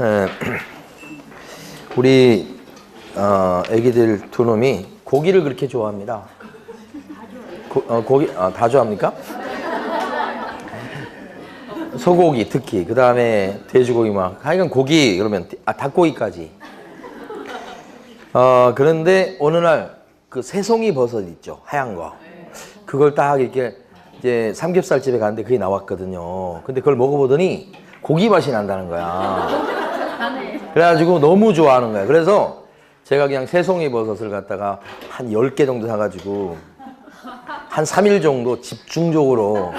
에, 우리 애기들 두 놈이 고기를 그렇게 좋아합니다. 고기 다 좋아합니까? 소고기 특히, 그 다음에 돼지고기 막 하여간 고기 그러면 닭고기까지. 그런데 어느 날 그 새송이 버섯 있죠, 하얀 거. 그걸 딱 이렇게 이제 삼겹살집에 갔는데 그게 나왔거든요. 근데 그걸 먹어보더니 고기 맛이 난다는 거야. 그래가지고 너무 좋아하는 거야. 그래서 제가 그냥 새송이 버섯을 갖다가 한 10개 정도 사가지고 한 3일 정도 집중적으로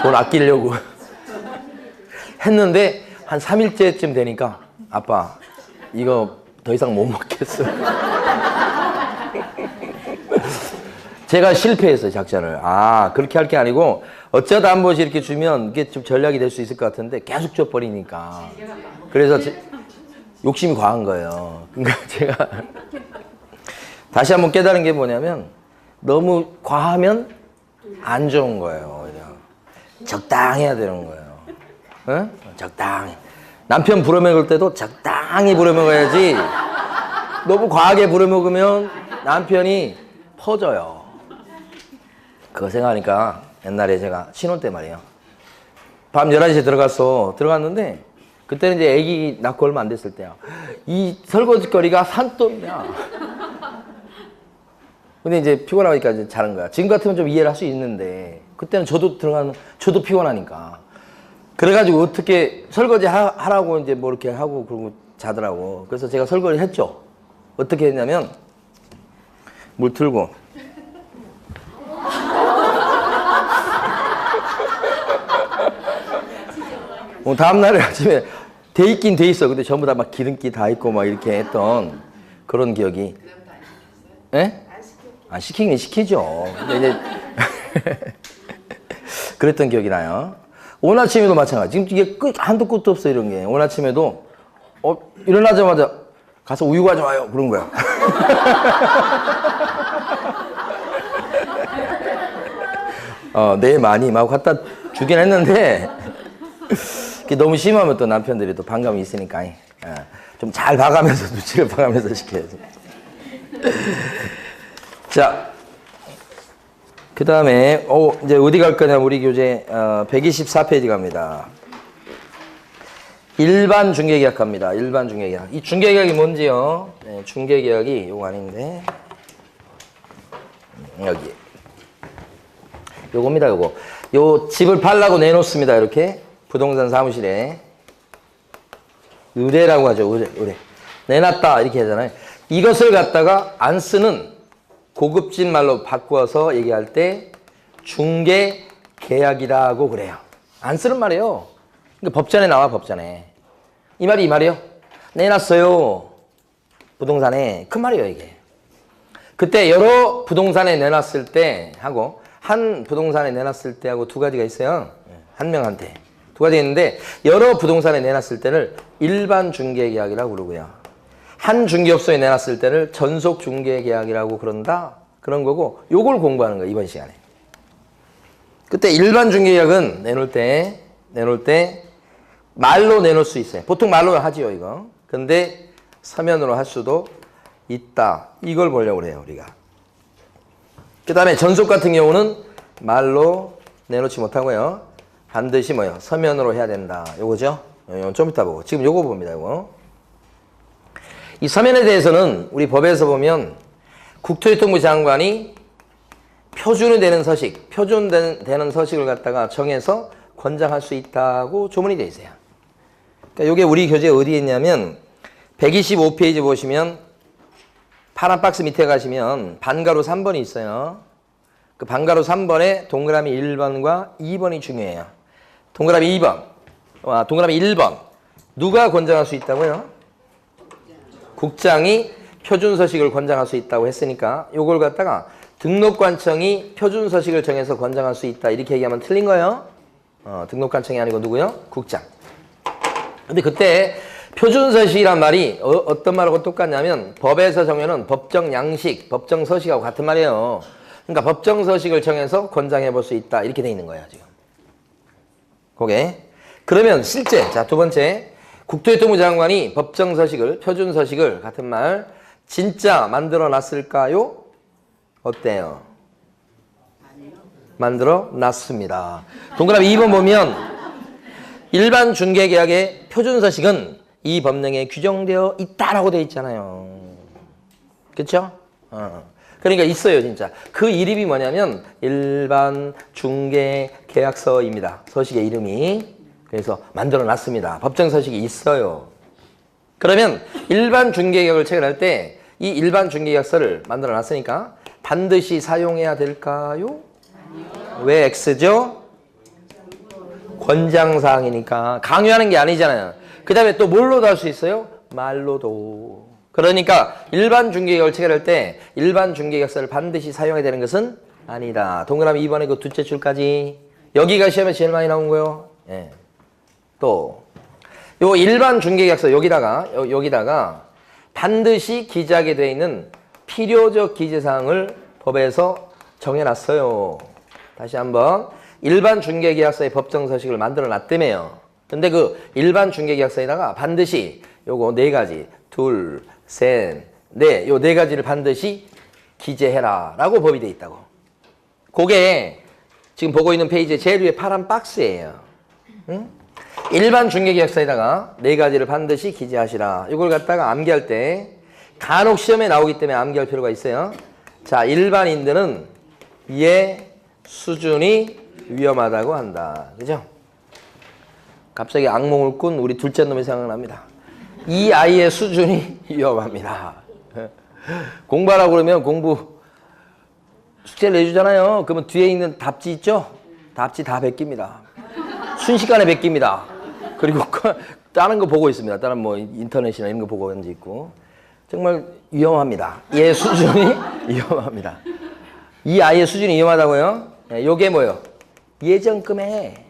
돈 아끼려고 했는데 한 3일째쯤 되니까 아빠 이거 더 이상 못 먹겠어. 제가 실패했어요, 작전을. 그렇게 할 게 아니고 어쩌다 한 번씩 이렇게 주면 이게 좀 전략이 될 수 있을 것 같은데 계속 줘버리니까. 그래서 욕심이 과한 거예요. 그러니까 제가 다시 한번 깨달은 게 뭐냐면 너무 과하면 안 좋은 거예요. 그냥 적당해야 되는 거예요. 응? 적당히. 남편 부려먹을 때도 적당히 부려먹어야지 너무 과하게 부려먹으면 남편이 퍼져요. 그거 생각하니까 옛날에 제가 신혼 때 말이에요. 밤 11시에 들어갔는데 그때는 이제 애기 낳고 얼마 안 됐을 때야. 이 설거지거리가 산더미야. 근데 이제 피곤하니까 이제 자는 거야. 지금 같으면 좀 이해를 할 수 있는데 그때는 저도 피곤하니까. 그래가지고 어떻게 설거지 하라고 이제 뭐 이렇게 하고 그러고 자더라고. 그래서 제가 설거지 했죠. 어떻게 했냐면 물 틀고 다음날에 아침에 돼 있긴 돼 있어. 근데 전부 다 막 기름기 다 있고 막 이렇게 했던 그런 기억이. 예? 시키긴 시키죠. 근데 이제 그랬던 기억이 나요. 오늘 아침에도 마찬가지. 지금 이게 한도 끝도 없어 이런 게. 오늘 아침에도 일어나자마자 가서 우유 가져와요. 그런 거야. 네 많이 막 갖다 주긴 했는데 너무 심하면 또 남편들이 또 반감이 있으니까 좀 잘 봐가면서 눈치를 봐가면서 시켜야지. 자, 그 다음에 이제 어디 갈 거냐 우리 교재 124페이지 갑니다. 일반 중개계약 갑니다. 일반 중개계약. 이 중개계약이 뭔지요? 네, 중개계약이 요거 아닌데 여기 요겁니다. 요거 요 집을 팔라고 내놓습니다. 이렇게 부동산 사무실에 의뢰라고 하죠. 의뢰 내놨다 이렇게 하잖아요. 이것을 갖다가 안 쓰는 고급진 말로 바꾸어서 얘기할 때 중개계약이라고 그래요. 안 쓰는 말이에요. 그러니까 법전에 나와. 법전에 이 말이에요. 내놨어요 부동산에. 그 말이에요 이게. 그때 여러 부동산에 내놨을 때 하고 한 부동산에 내놨을 때 하고 두 가지가 있어요. 한 명한테 두 가지 있는데 여러 부동산에 내놨을 때를 일반 중개계약이라고 그러고요. 한 중개업소에 내놨을 때를 전속 중개계약이라고 그런다. 그런 거고 요걸 공부하는 거예요 이번 시간에. 그때 일반 중개계약은 내놓을 때 말로 내놓을 수 있어요. 보통 말로 하지요 이거. 근데 서면으로 할 수도 있다. 이걸 보려고 그래요 우리가. 그 다음에 전속 같은 경우는 말로 내놓지 못하고요. 반드시 뭐요? 서면으로 해야 된다. 요거죠? 좀 이따 보고. 지금 요거 봅니다. 요거. 이 서면에 대해서는 우리 법에서 보면 국토교통부 장관이 표준되는 서식을 갖다가 정해서 권장할 수 있다고 조문이 되어 있어요. 그러니까 요게 우리 교재에 어디에 있냐면 125페이지 보시면 파란 박스 밑에 가시면 반가로 3번이 있어요. 그 반가로 3번에 동그라미 1번과 2번이 중요해요. 동그라미 2번, 동그라미 1번. 누가 권장할 수 있다고요? 국장이 표준서식을 권장할 수 있다고 했으니까 요걸 갖다가 등록관청이 표준서식을 정해서 권장할 수 있다 이렇게 얘기하면 틀린 거예요. 등록관청이 아니고 누구요? 국장. 근데 그때 표준서식이란 말이 어떤 말하고 똑같냐면 법에서 정해놓은 법정양식, 법정서식하고 같은 말이에요. 그러니까 법정서식을 정해서 권장해 볼 수 있다 이렇게 돼 있는 거예요 지금. 그게 그러면 실제 자 두 번째 국토교통부 장관이 법정서식을, 표준서식을 같은 말 진짜 만들어 놨을까요? 어때요? 만들어 놨습니다. 동그라미 2번 보면 일반 중개계약의 표준서식은 이 법령에 규정되어 있다라고 되어 있잖아요. 그렇죠? 그러니까 있어요, 진짜. 그 이름이 뭐냐면 일반 중개계약서입니다. 서식의 이름이. 그래서 만들어 놨습니다. 법정 서식이 있어요. 그러면 일반 중개계약을 체결할 때 이 일반 중개계약서를 만들어 놨으니까 반드시 사용해야 될까요? 아니요. 왜 X죠? 권장사항이니까. 강요하는 게 아니잖아요. 그 다음에 또 뭘로도 할 수 있어요? 말로도. 그러니까 일반 중개계약을 체결할 때 일반 중개계약서를 반드시 사용해야 되는 것은 아니다. 동그라미 2번에 그 둘째 줄까지. 여기가 시험에 제일 많이 나온 거예요. 예. 또 요 일반 중개계약서 여기다가 반드시 기재하게 되어 있는 필요적 기재사항을 법에서 정해놨어요. 다시 한번 일반 중개계약서의 법정서식을 만들어 놨다며요. 근데 그 일반 중개계약서에다가 반드시 요거 네 가지, 둘, 셋, 넷, 요 네 가지를 반드시 기재해라 라고 법이 돼 있다고. 그게 지금 보고 있는 페이지의 제일 위에 파란 박스예요. 응? 일반 중개계약서에다가 네 가지를 반드시 기재하시라. 이걸 갖다가 암기할 때 간혹 시험에 나오기 때문에 암기할 필요가 있어요. 자, 일반인들은 이해 수준이 위험하다고 한다. 그죠? 갑자기 악몽을 꾼 우리 둘째 놈이 생각납니다. 이 아이의 수준이 위험합니다. 공부하라고 그러면 공부 숙제를 내주잖아요. 그러면 뒤에 있는 답지 있죠? 답지 다 베낍니다. 순식간에 베낍니다. 그리고 다른 거 보고 있습니다. 다른 뭐 인터넷이나 이런 거 보고 앉아 있고. 정말 위험합니다. 얘 수준이 위험합니다. 이 아이의 수준이 위험하다고요? 네, 요게 뭐예요? 예전금액.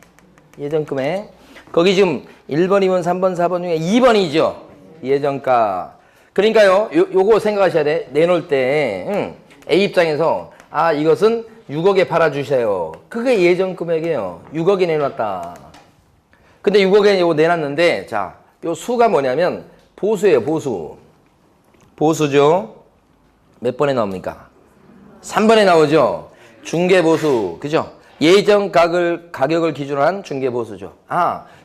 거기 지금 1번, 2번, 3번, 4번 중에 2번이죠. 예전가. 그러니까요. 요거 생각하셔야 돼. 내놓을 때 A 입장에서 이것은 6억에 팔아주세요. 그게 예전금액이에요. 6억에 내놨다. 근데 6억에 요거 내놨는데 자, 요 수가 뭐냐면 보수예요. 보수죠. 몇 번에 나옵니까? 3번에 나오죠. 중개보수. 그죠? 예전 가격을 기준으로 한 중개보수죠.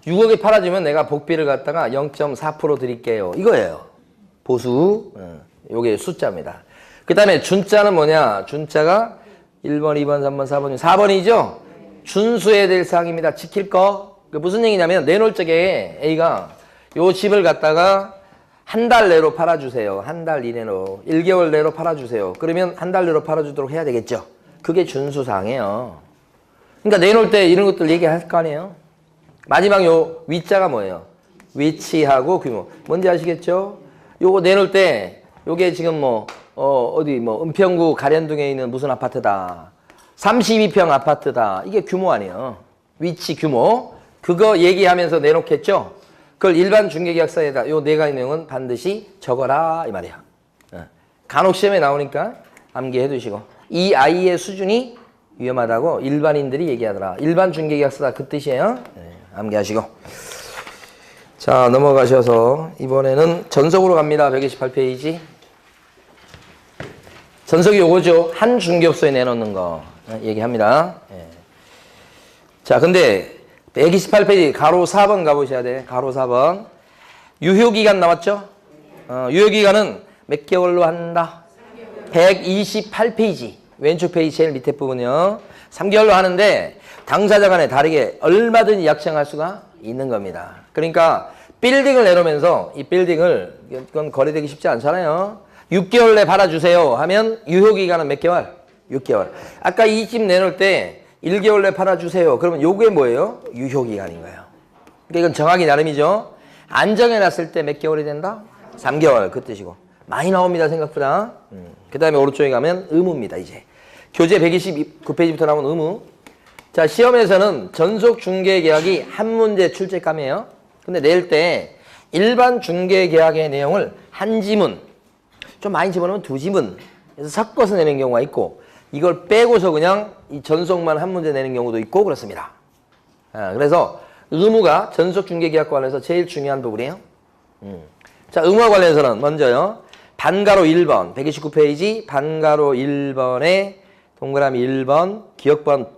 6억에 팔아주면 내가 복비를 갖다가 0.4% 드릴게요. 이거예요. 보수. 요게 숫자입니다. 그 다음에 준자는 뭐냐? 준자가 1번, 2번, 3번, 4번, 4번이죠? 준수해야 될 사항입니다. 지킬 거. 무슨 얘기냐면 내놓을 적에 A가 요 집을 갖다가 한 달 내로 팔아주세요. 한 달 이내로. 1개월 내로 팔아주세요. 그러면 한 달 내로 팔아주도록 해야 되겠죠. 그게 준수사항이에요. 그러니까 내놓을 때 이런 것들 얘기할 거 아니에요. 마지막 요 위자가 뭐예요? 위치하고 규모. 뭔지 아시겠죠? 요거 내놓을 때 요게 지금 은평구 가련동에 있는 무슨 아파트다. 32평 아파트다. 이게 규모 아니에요. 위치 규모. 그거 얘기하면서 내놓겠죠? 그걸 일반 중개계약서에다 요 네 가지 내용은 반드시 적어라 이 말이야. 간혹 시험에 나오니까 암기해 두시고. 이 아이의 수준이 위험하다고 일반인들이 얘기하더라. 일반 중개계약서다 그 뜻이에요. 암기하시고. 자, 넘어가셔서 이번에는 전속으로 갑니다. 128페이지. 전속이 요거죠. 한 중개업소에 내놓는 거 얘기합니다. 자, 근데 128페이지 가로 4번 가보셔야 돼. 가로 4번. 유효기간 나왔죠? 유효기간은 몇 개월로 한다? 128페이지. 왼쪽 페이지 제일 밑에 부분이요. 3개월로 하는데 당사자 간에 다르게 얼마든지 약정할 수가 있는 겁니다. 그러니까 빌딩을 내놓으면서 이 빌딩을 이건 거래되기 쉽지 않잖아요. 6개월 내 팔아주세요 하면 유효기간은 몇 개월? 6개월. 아까 이 집 내놓을 때 1개월 내 팔아주세요. 그러면 요게 뭐예요? 유효기간인 거예요. 그러니까 이건 정하기 나름이죠. 안 정해놨을 때 몇 개월이 된다? 3개월 그 뜻이고. 많이 나옵니다 생각보다. 그 다음에 오른쪽에 가면 의무입니다. 이제 교재 129페이지부터 나온 의무. 자, 시험에서는 전속 중개계약이 한 문제 출제감이에요. 근데 낼 때 일반 중개계약의 내용을 한 지문, 좀 많이 집어넣으면 두 지문 그래서 섞어서 내는 경우가 있고, 이걸 빼고서 그냥 이 전속만 한 문제 내는 경우도 있고 그렇습니다. 그래서 의무가 전속중개계약과 관련해서 제일 중요한 부분이에요. 자, 의무와 관련해서는 먼저요. 반가로 1번, 129페이지 반가로 1번에 동그라미 1번, 기억번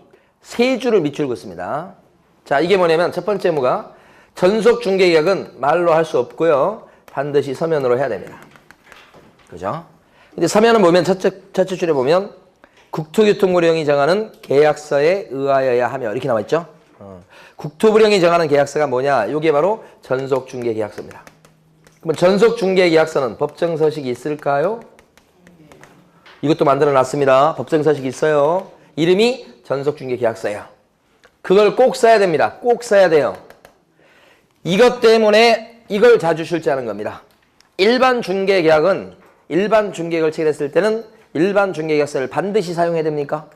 3줄을 밑줄 긋습니다. 자, 이게 뭐냐면 첫 번째 의무가 전속중개계약은 말로 할 수 없고요. 반드시 서면으로 해야 됩니다. 그죠? 근데 서면은 보면 첫째 줄에 보면 국토교통부령이 정하는 계약서에 의하여야 하며 이렇게 나와 있죠? 국토부령이 정하는 계약서가 뭐냐? 이게 바로 전속중개계약서입니다. 그러면 전속중개계약서는 법정서식이 있을까요? 이것도 만들어 놨습니다. 법정서식이 있어요. 이름이 전속중개계약서예요. 그걸 꼭 써야 됩니다. 꼭 써야 돼요. 이것 때문에 이걸 자주 출제하는 겁니다. 일반 중개계약은 일반 중개계약을 체결했을 때는 일반 중개계약서를 반드시 사용해야 됩니까?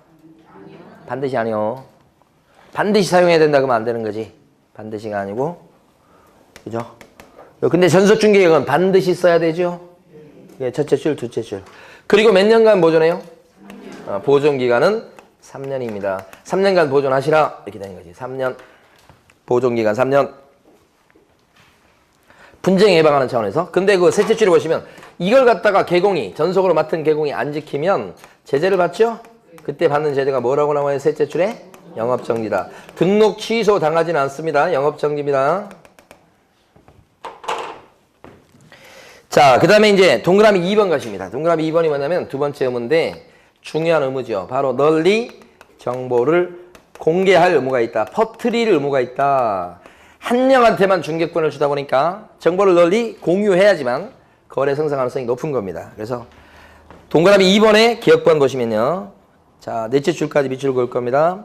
아니요. 반드시 아니요. 반드시 사용해야 된다 그러면 안 되는 거지. 반드시가 아니고. 그죠? 근데 전속중개계약은 반드시 써야 되죠? 예, 첫째 줄, 둘째 줄. 그리고 몇 년간 보존해요? 3년. 보존기간은 3년입니다. 3년간 보존하시라. 이렇게 되는 거지. 3년. 보존기간 3년. 분쟁 예방하는 차원에서. 근데 그 셋째 줄에 보시면 이걸 갖다가 개공이, 전속으로 맡은 개공이 안 지키면 제재를 받죠? 그때 받는 제재가 뭐라고 나와요? 셋째 줄에? 영업정지다. 등록 취소 당하지는 않습니다. 영업정지입니다. 자, 그 다음에 이제 동그라미 2번 가십니다. 동그라미 2번이 뭐냐면 두 번째 의무인데 중요한 의무죠. 바로 널리 정보를 공개할 의무가 있다. 퍼뜨릴 의무가 있다. 한 명한테만 중개권을 주다 보니까 정보를 널리 공유해야지만 거래 성사 가능성이 높은 겁니다. 그래서 동그라미 2번에 기억번 보시면요. 자, 넷째 줄까지 밑줄 그을 겁니다.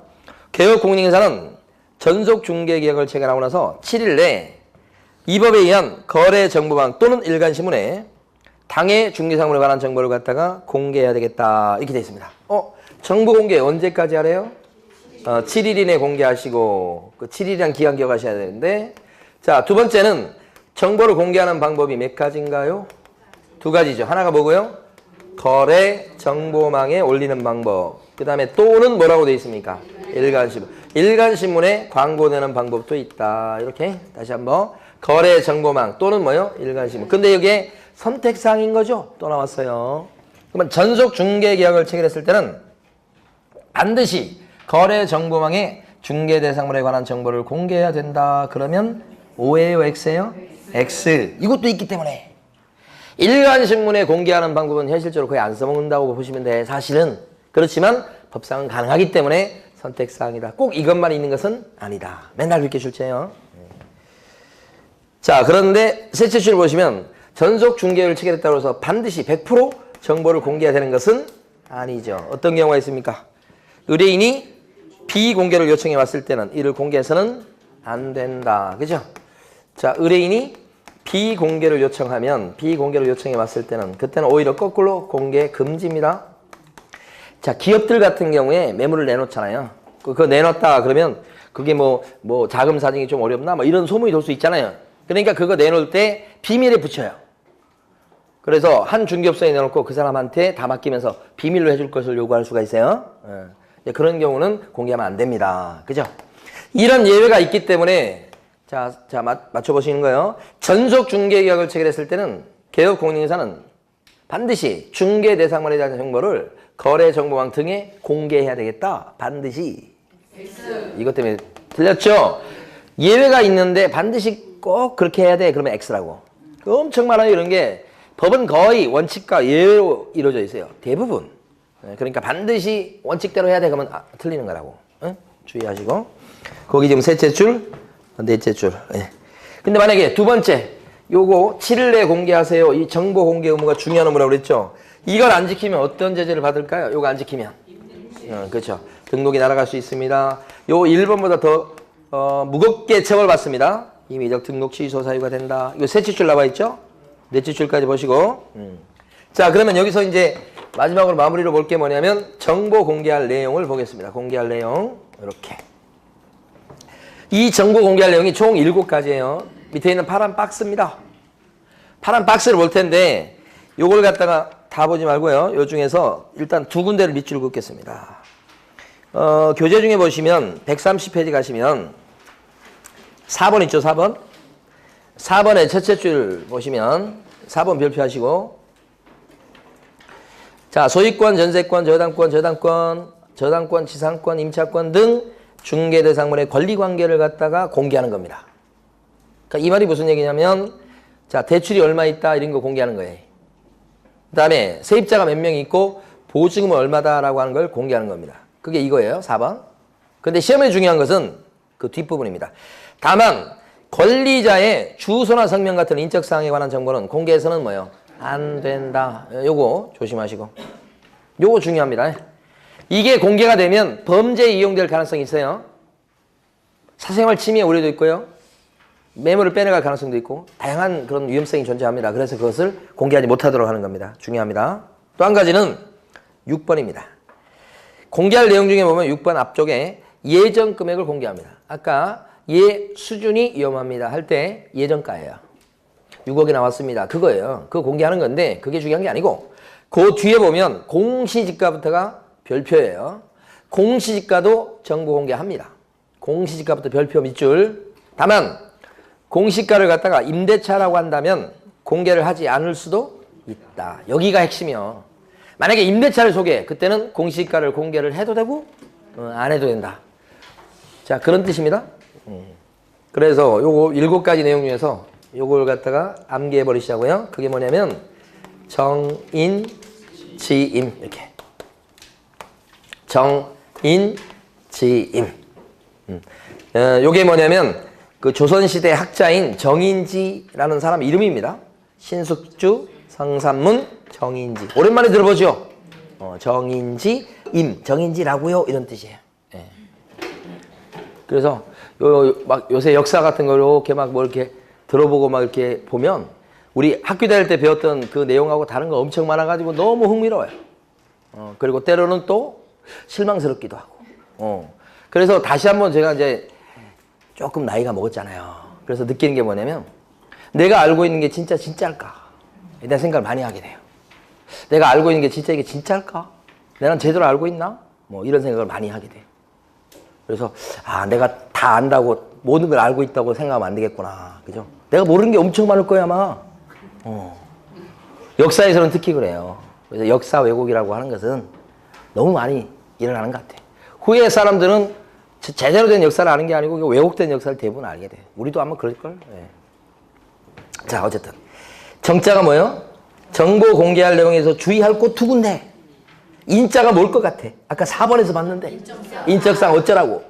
개업공인인사는 전속중개계약을 체결하고 나서 7일 내에 이 법에 의한 거래정보방 또는 일간신문에 당해 중개사물에 관한 정보를 갖다가 공개해야 되겠다. 이렇게 되어 있습니다. 정보 공개 언제까지 하래요? 7일 이내 공개하시고 그 7일이란 기간 기억하셔야 되는데 자, 두 번째는 정보를 공개하는 방법이 몇 가지인가요? 두 가지죠. 하나가 뭐고요? 거래 정보망에 올리는 방법. 그 다음에 또는 뭐라고 되어 있습니까? 일간신문. 일간신문에 광고되는 방법도 있다. 이렇게 다시 한번 거래 정보망 또는 뭐요? 일간신문. 근데 이게 선택사항인 거죠? 또 나왔어요. 그러면 전속중개계약을 체결했을 때는 반드시 거래 정보망에 중개대상물에 관한 정보를 공개해야 된다. 그러면 O예요? X예요? X. 이것도 있기 때문에 일간신문에 공개하는 방법은 현실적으로 거의 안 써먹는다고 보시면 돼. 사실은. 그렇지만 법상은 가능하기 때문에 선택사항이다. 꼭 이것만 있는 것은 아니다. 맨날 그렇게 출제해요. 자, 그런데 셋째 줄 보시면 전속중개를 체결했다고 해서 반드시 100% 정보를 공개해야 되는 것은 아니죠. 어떤 경우가 있습니까? 의뢰인이 비공개를 요청해 왔을 때는 이를 공개해서는 안 된다. 그죠? 자, 의뢰인이 비공개를 요청해 왔을 때는 그때는 오히려 거꾸로 공개 금지입니다. 자, 기업들 같은 경우에 매물을 내놓잖아요. 그거 내놨다 그러면 그게 뭐 자금 사정이 좀 어렵나? 뭐 이런 소문이 돌 수 있잖아요. 그러니까 그거 내놓을 때 비밀에 붙여요. 그래서 한 중개업소에 내놓고 그 사람한테 다 맡기면서 비밀로 해줄 것을 요구할 수가 있어요. 그런 경우는 공개하면 안 됩니다. 그죠? 이런 예외가 있기 때문에 자 맞춰보시는 거예요. 전속중개계약을 체결했을 때는 개업공인인사는 반드시 중개대상물에 대한 정보를 거래정보망 등에 공개해야 되겠다. 반드시. 이것 때문에 틀렸죠? 예외가 있는데 반드시 꼭 그렇게 해야 돼. 그러면 X라고. 엄청 많아요. 이런 게 법은 거의 원칙과 예외로 이루어져 있어요. 대부분. 그러니까 반드시 원칙대로 해야 돼. 그러면 틀리는 거라고. 주의하시고. 거기 지금 셋째 줄, 넷째 줄. 근데 만약에 두 번째 요거 7일 내에 공개하세요. 이 정보 공개 의무가 중요한 의무라고 그랬죠. 이걸 안 지키면 어떤 제재를 받을까요? 요거 안 지키면. 그렇죠. 등록이 날아갈 수 있습니다. 요 1번보다 더 무겁게 처벌받습니다. 임의적 등록 취소 사유가 된다. 이거 셋째 줄 나와 있죠? 넷째 줄까지 보시고. 자, 그러면 여기서 이제 마지막으로 마무리로 볼 게 뭐냐면 정보 공개할 내용을 보겠습니다. 공개할 내용. 이렇게. 이 정보 공개할 내용이 총 7가지예요. 밑에 있는 파란 박스입니다. 파란 박스를 볼 텐데 요걸 갖다가 다 보지 말고요. 요 중에서 일단 두 군데를 밑줄 긋겠습니다. 교재 중에 보시면 130페이지 가시면 4번 있죠, 4번? 4번의 첫째 줄 보시면 4번 별표하시고 자, 소유권, 전세권, 저당권, 지상권, 임차권 등 중개대상물의 권리관계를 갖다가 공개하는 겁니다. 그러니까 이 말이 무슨 얘기냐면 자, 대출이 얼마 있다 이런 거 공개하는 거예요. 그 다음에 세입자가 몇 명 있고 보증금은 얼마다라고 하는 걸 공개하는 겁니다. 그게 이거예요, 4번. 근데 시험에 중요한 것은 그 뒷부분입니다. 다만 권리자의 주소나 성명 같은 인적사항에 관한 정보는 공개해서는 뭐예요? 안 된다. 요거 조심하시고. 요거 중요합니다. 이게 공개가 되면 범죄에 이용될 가능성이 있어요. 사생활 침해 우려도 있고요. 매물을 빼내갈 가능성도 있고 다양한 그런 위험성이 존재합니다. 그래서 그것을 공개하지 못하도록 하는 겁니다. 중요합니다. 또 한 가지는 6번입니다. 공개할 내용 중에 보면 6번 앞쪽에 예정 금액을 공개합니다. 아까 예 수준이 위험합니다 할 때 예정가예요. 6억이 나왔습니다. 그거예요. 그거 공개하는 건데 그게 중요한 게 아니고 그 뒤에 보면 공시지가부터가 별표예요. 공시지가도 정보 공개합니다. 공시지가부터 별표 밑줄. 다만 공시가를 갖다가 임대차라고 한다면 공개를 하지 않을 수도 있다. 여기가 핵심이요. 만약에 임대차를 소개해. 그때는 공시가를 공개를 해도 되고 안 해도 된다. 자, 그런 뜻입니다. 그래서 요거 7가지 내용 중에서 요걸 갖다가 암기해 버리시자고요. 그게 뭐냐면 정인, 지임 이렇게. 정인, 지임. 요게 뭐냐면 그 조선시대 학자인 정인지라는 사람 이름입니다. 신숙주, 성산문, 정인지. 오랜만에 들어보죠? 정인지, 정인지라고요. 이런 뜻이에요. 예. 그래서 막 요새 역사 같은 거 이렇게 막 뭐 이렇게 들어보고 막 이렇게 보면 우리 학교 다닐 때 배웠던 그 내용하고 다른 거 엄청 많아가지고 너무 흥미로워요. 그리고 때로는 또 실망스럽기도 하고. 그래서 다시 한번 제가 이제 조금 나이가 먹었잖아요. 그래서 느끼는 게 뭐냐면 내가 알고 있는 게 진짜일까? 이런 생각을 많이 하게 돼요. 내가 알고 있는 게 진짜 이게 진짜일까? 내가 제대로 알고 있나? 뭐 이런 생각을 많이 하게 돼요. 그래서 내가 다 안다고 모든 걸 알고 있다고 생각하면 안 되겠구나. 그죠? 내가 모르는 게 엄청 많을 거야 아마. 역사에서는 특히 그래요. 그래서 역사 왜곡이라고 하는 것은 너무 많이 일어나는 것 같아요. 후에 사람들은 제대로 된 역사를 아는 게 아니고 왜곡된 역사를 대부분 알게 돼요. 우리도 아마 그럴걸? 네. 자, 어쨌든 정자가 뭐예요? 정보 공개할 내용에서 주의할 곳 2군데. 인자가 뭘 것 같아? 아까 4번에서 봤는데 인적사항 어쩌라고?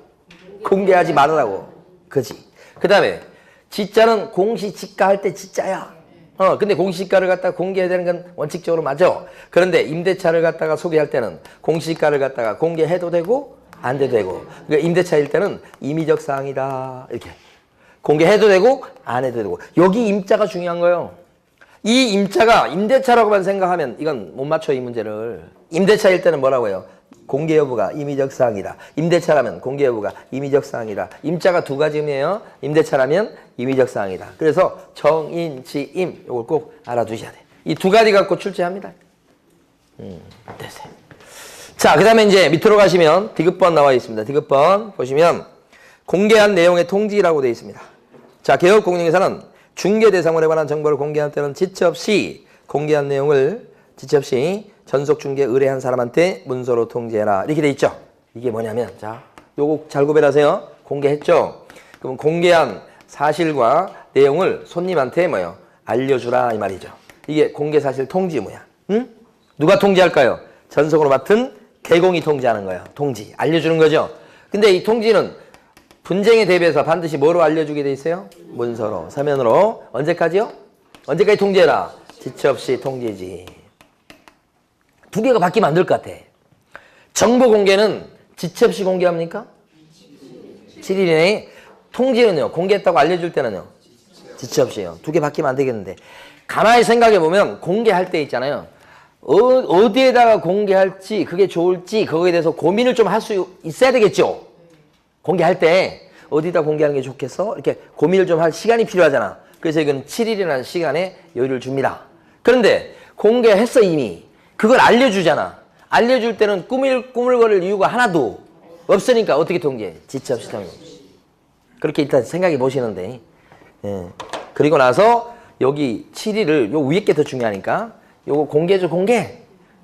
공개하지 말으라고. 그지? 그 다음에 지자는 공시지가 할 때 지자야. 근데 공시지가를 갖다가 공개해야 되는 건 원칙적으로 맞아. 그런데 임대차를 갖다가 소개할 때는 공시지가를 갖다가 공개해도 되고 안 돼도 되고. 그러니까 임대차일 때는 임의적 사항이다. 이렇게 공개해도 되고 안 해도 되고. 여기 임자가 중요한 거예요. 이 임자가 임대차라고만 생각하면 이건 못 맞춰 이 문제를. 임대차일 때는 뭐라고 해요? 공개 여부가 임의적 사항이다. 임대차라면 공개 여부가 임의적 사항이다. 임자가 2가지 의미예요. 임대차라면 임의적 사항이다. 그래서 정인, 지임 이걸 꼭 알아두셔야 돼요. 이 2가지 갖고 출제합니다. 됐어요. 자, 그 다음에 이제 밑으로 가시면 디귿번 나와 있습니다. 디귿번 보시면 공개한 내용의 통지라고 되어 있습니다. 자, 개업공인중개사는 중개대상물에 관한 정보를 공개할 때는 지체 없이 공개한 내용을 지체 없이 전속중개 의뢰한 사람한테 문서로 통지해라. 이렇게 돼 있죠. 이게 뭐냐면 자, 요거 잘 구별하세요. 공개했죠. 그럼 공개한 사실과 내용을 손님한테 뭐요? 알려주라 이 말이죠. 이게 공개사실 통지 뭐야? 응? 누가 통지할까요? 전속으로 맡은 개공이 통지하는 거예요. 통지. 알려주는 거죠. 근데 이 통지는 분쟁에 대비해서 반드시 뭐로 알려주게 돼 있어요? 문서로, 서면으로. 언제까지요? 언제까지 통지해라? 지체 없이 통지지. 2개가 바뀌면 안 될 것 같아. 정보 공개는 지체 없이 공개합니까? 7일 이내에. 통지는요. 공개했다고 알려줄 때는요. 지체 없이요. 2개 바뀌면 안 되겠는데. 가만히 생각해 보면 공개할 때 있잖아요. 어디에다가 공개할지 그게 좋을지 그거에 대해서 고민을 좀 할 수 있어야 되겠죠. 공개할 때 어디다 공개하는 게 좋겠어? 이렇게 고민을 좀 할 시간이 필요하잖아. 그래서 이건 7일이라는 시간에 여유를 줍니다. 그런데 공개했어 이미. 그걸 알려주잖아. 알려줄 때는 꾸물거릴 이유가 하나도 없으니까 어떻게 통지해? 지체 없이 통지. 그렇게 일단 생각해 보시는데. 예. 그리고 나서 여기 7일을 요 위에 게 더 중요하니까 요거 공개죠, 공개.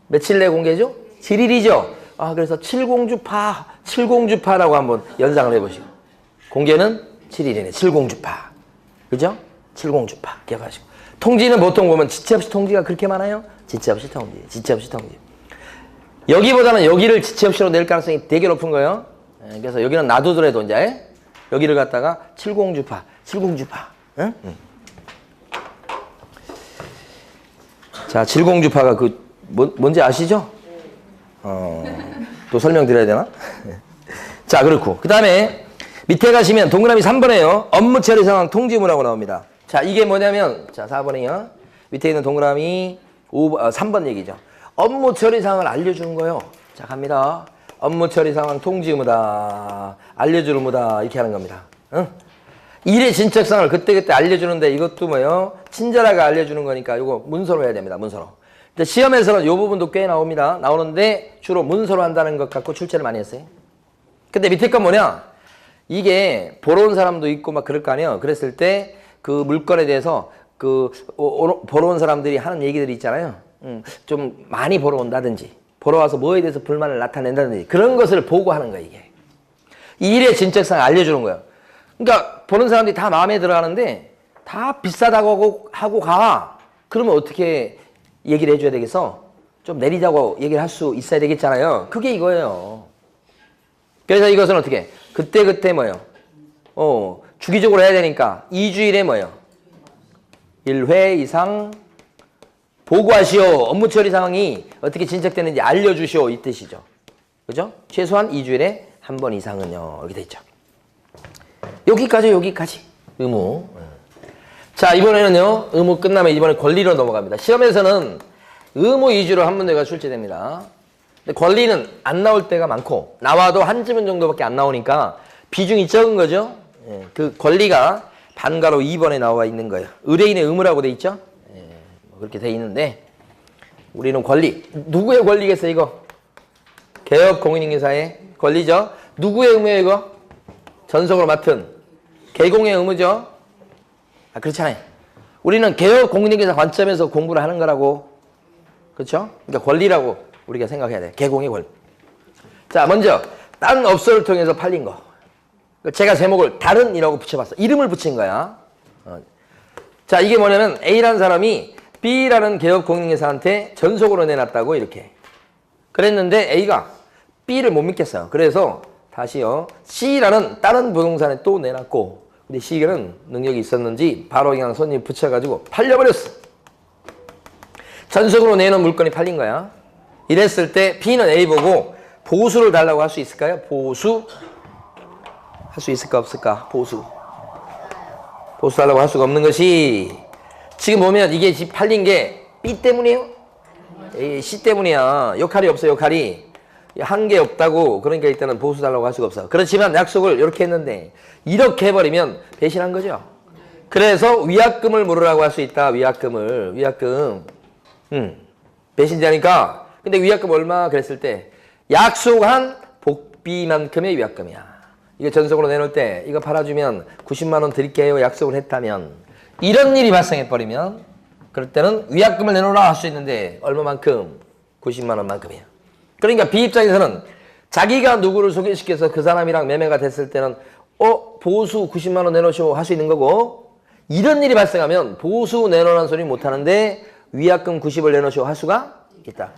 며칠 내 공개죠? 7일이죠. 아, 그래서 칠공주파라고 한번 연상을 해보시고. 공개는 7일이네, 칠공주파. 그죠? 칠공주파. 기억하시고. 통지는 보통 보면 지체 없이 통지가 그렇게 많아요? 지체 없이 통지, 지체 없이 통지. 여기보다는 여기를 지체 없이로 낼 가능성이 되게 높은 거예요. 예, 그래서 여기는 놔두더라도 이제 여기를 갖다가 칠공주파. 응? 자, 칠공주파가 뭔지 아시죠? 또 설명드려야 되나? 자, 그렇고. 그 다음에 밑에 가시면 동그라미 3번에요. 업무 처리 상황 통지문하고 나옵니다. 자, 이게 뭐냐면, 자, 4번이요. 밑에 있는 동그라미 3번 얘기죠. 업무 처리 상황을 알려주는 거예요. 자, 갑니다. 업무 처리 상황 통지무다. 알려주는 무다. 이렇게 하는 겁니다. 응? 일의 진척성을 그때그때 알려주는데 이것도 뭐예요? 친절하게 알려주는 거니까 이거 문서로 해야 됩니다. 문서로. 시험에서는 이 부분도 꽤 나옵니다. 나오는데 주로 문서로 한다는 것 갖고 출제를 많이 했어요. 근데 밑에 건 뭐냐? 이게 보러 온 사람도 있고 막 그럴 거 아니에요. 그랬을 때 그 물건에 대해서 보러 온 사람들이 하는 얘기들이 있잖아요. 좀 많이 보러 온다든지 보러 와서 뭐에 대해서 불만을 나타낸다든지 그런 것을 보고하는 거예요. 이게. 이 일의 진척성을 알려주는 거예요. 그러니까 보는 사람들이 다 마음에 들어하는데 다 비싸다고 하고 가. 그러면 어떻게 얘기를 해줘야 되겠어? 좀 내리자고 얘기를 할 수 있어야 되겠잖아요. 그게 이거예요. 그래서 이것은 어떻게? 그때 뭐예요? 주기적으로 해야 되니까 2주일에 뭐예요? 1회 이상 보고하시오. 업무 처리 상황이 어떻게 진척되는지 알려주시오. 이 뜻이죠. 그죠? 최소한 2주일에 한 번 이상은요. 이렇게 돼 있죠. 여기까지. 의무. 자, 이번에는요. 의무 끝나면 이번에 권리로 넘어갑니다. 시험에서는 의무 위주로 한 문제가 출제됩니다. 근데 권리는 안 나올 때가 많고 나와도 한 지문 정도밖에 안 나오니까 비중이 적은 거죠. 예, 그 권리가 반가로 2번에 나와 있는 거예요. 의뢰인의 의무라고 돼 있죠. 예, 뭐 그렇게 돼 있는데 우리는 권리. 누구의 권리겠어요, 이거? 개업 공인인계사의 권리죠. 누구의 의무예요, 이거? 전속으로 맡은 개공의 의무죠. 아, 그렇잖아요. 우리는 개업 공인인계사 관점에서 공부를 하는 거라고. 그렇죠? 그러니까 권리라고 우리가 생각해야 돼. 개공의 권리. 자, 먼저 딴 업소를 통해서 팔린 거. 제가 제목을 다른이라고 붙여봤어. 이름을 붙인 거야. 자, 이게 뭐냐면 A라는 사람이 B라는 개업 공인인계사한테 전속으로 내놨다고 이렇게. 그랬는데 A가 B를 못 믿겠어요. 그래서 다시요. C라는 다른 부동산에 또 내놨고 근데 C는 능력이 있었는지 바로 그냥 손님 붙여가지고 팔려버렸어. 전속으로 내놓은 물건이 팔린 거야. 이랬을 때 B는 A 보고 보수를 달라고 할 수 있을까요? 보수? 할 수 있을까 없을까? 보수 달라고 할 수가 없는 것이 지금 보면 이게 팔린 게 B 때문이에요? C 때문이야. 역할이 없어. 역할이 한 게 없다고. 그러니까 일단은 보수 달라고 할 수가 없어. 그렇지만 약속을 이렇게 했는데 이렇게 해버리면 배신한 거죠. 그래서 위약금을 물으라고 할 수 있다. 위약금 배신자니까. 근데 위약금 얼마? 그랬을 때 약속한 복비만큼의 위약금이야. 이거 전속으로 내놓을 때 이거 팔아주면 90만 원 드릴게요. 약속을 했다면 이런 일이 발생해버리면 그럴 때는 위약금을 내놓으라 할 수 있는데 얼마만큼? 90만 원만큼이야. 그러니까 B 입장에서는 자기가 누구를 소개시켜서 그 사람이랑 매매가 됐을 때는 보수 90만 원 내놓으시오 할 수 있는 거고 이런 일이 발생하면 보수 내놓으라는 소리 못하는데 위약금 90을 내놓으시오 할 수가 있다.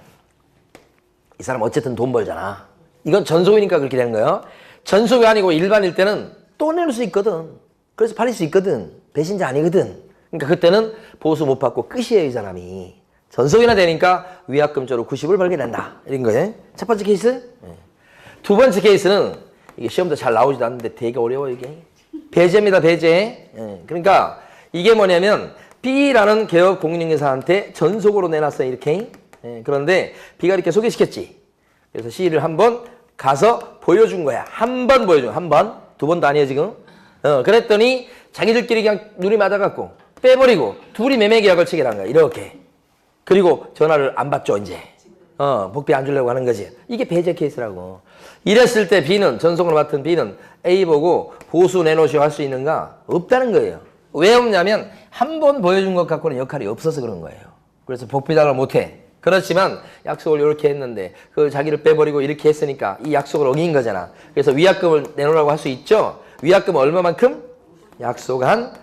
이 사람 어쨌든 돈 벌잖아. 이건 전속이니까 그렇게 되는 거예요. 전속이 아니고 일반일 때는 또 내놓을 수 있거든. 그래서 팔릴 수 있거든. 배신자 아니거든. 그러니까 그때는 보수 못 받고 끝이에요, 이 사람이. 전속이나 되니까 위약금조로 90을 벌게 된다. 이런 거예요. 첫 번째 케이스. 두 번째 케이스는 이게 시험도 잘 나오지도 않는데 되게 어려워요, 이게. 배제입니다, 배제. 그러니까 이게 뭐냐면 B라는 개업 공인인계사한테 전속으로 내놨어요, 이렇게. 그런데 B가 이렇게 소개시켰지. 그래서 C를 한번 가서 보여준 거야. 한 번 보여준 거야. 한 번. 두 번도 아니에요, 지금. 그랬더니 자기들끼리 그냥 눈이 맞아갖고 빼버리고 둘이 매매 계약을 체결한 거야. 이렇게. 그리고 전화를 안 받죠, 이제. 복비 안 주려고 하는 거지. 이게 배제 케이스라고. 이랬을 때 B는, 전속으로 맡은 B는 A 보고 보수 내놓으시오 할 수 있는가? 없다는 거예요. 왜 없냐면 한 번 보여준 것 갖고는 역할이 없어서 그런 거예요. 그래서 복비 달라고 못해. 그렇지만 약속을 이렇게 했는데 그 자기를 빼버리고 이렇게 했으니까 이 약속을 어긴 거잖아. 그래서 위약금을 내놓으라고 할 수 있죠. 위약금은 얼마만큼? 약속한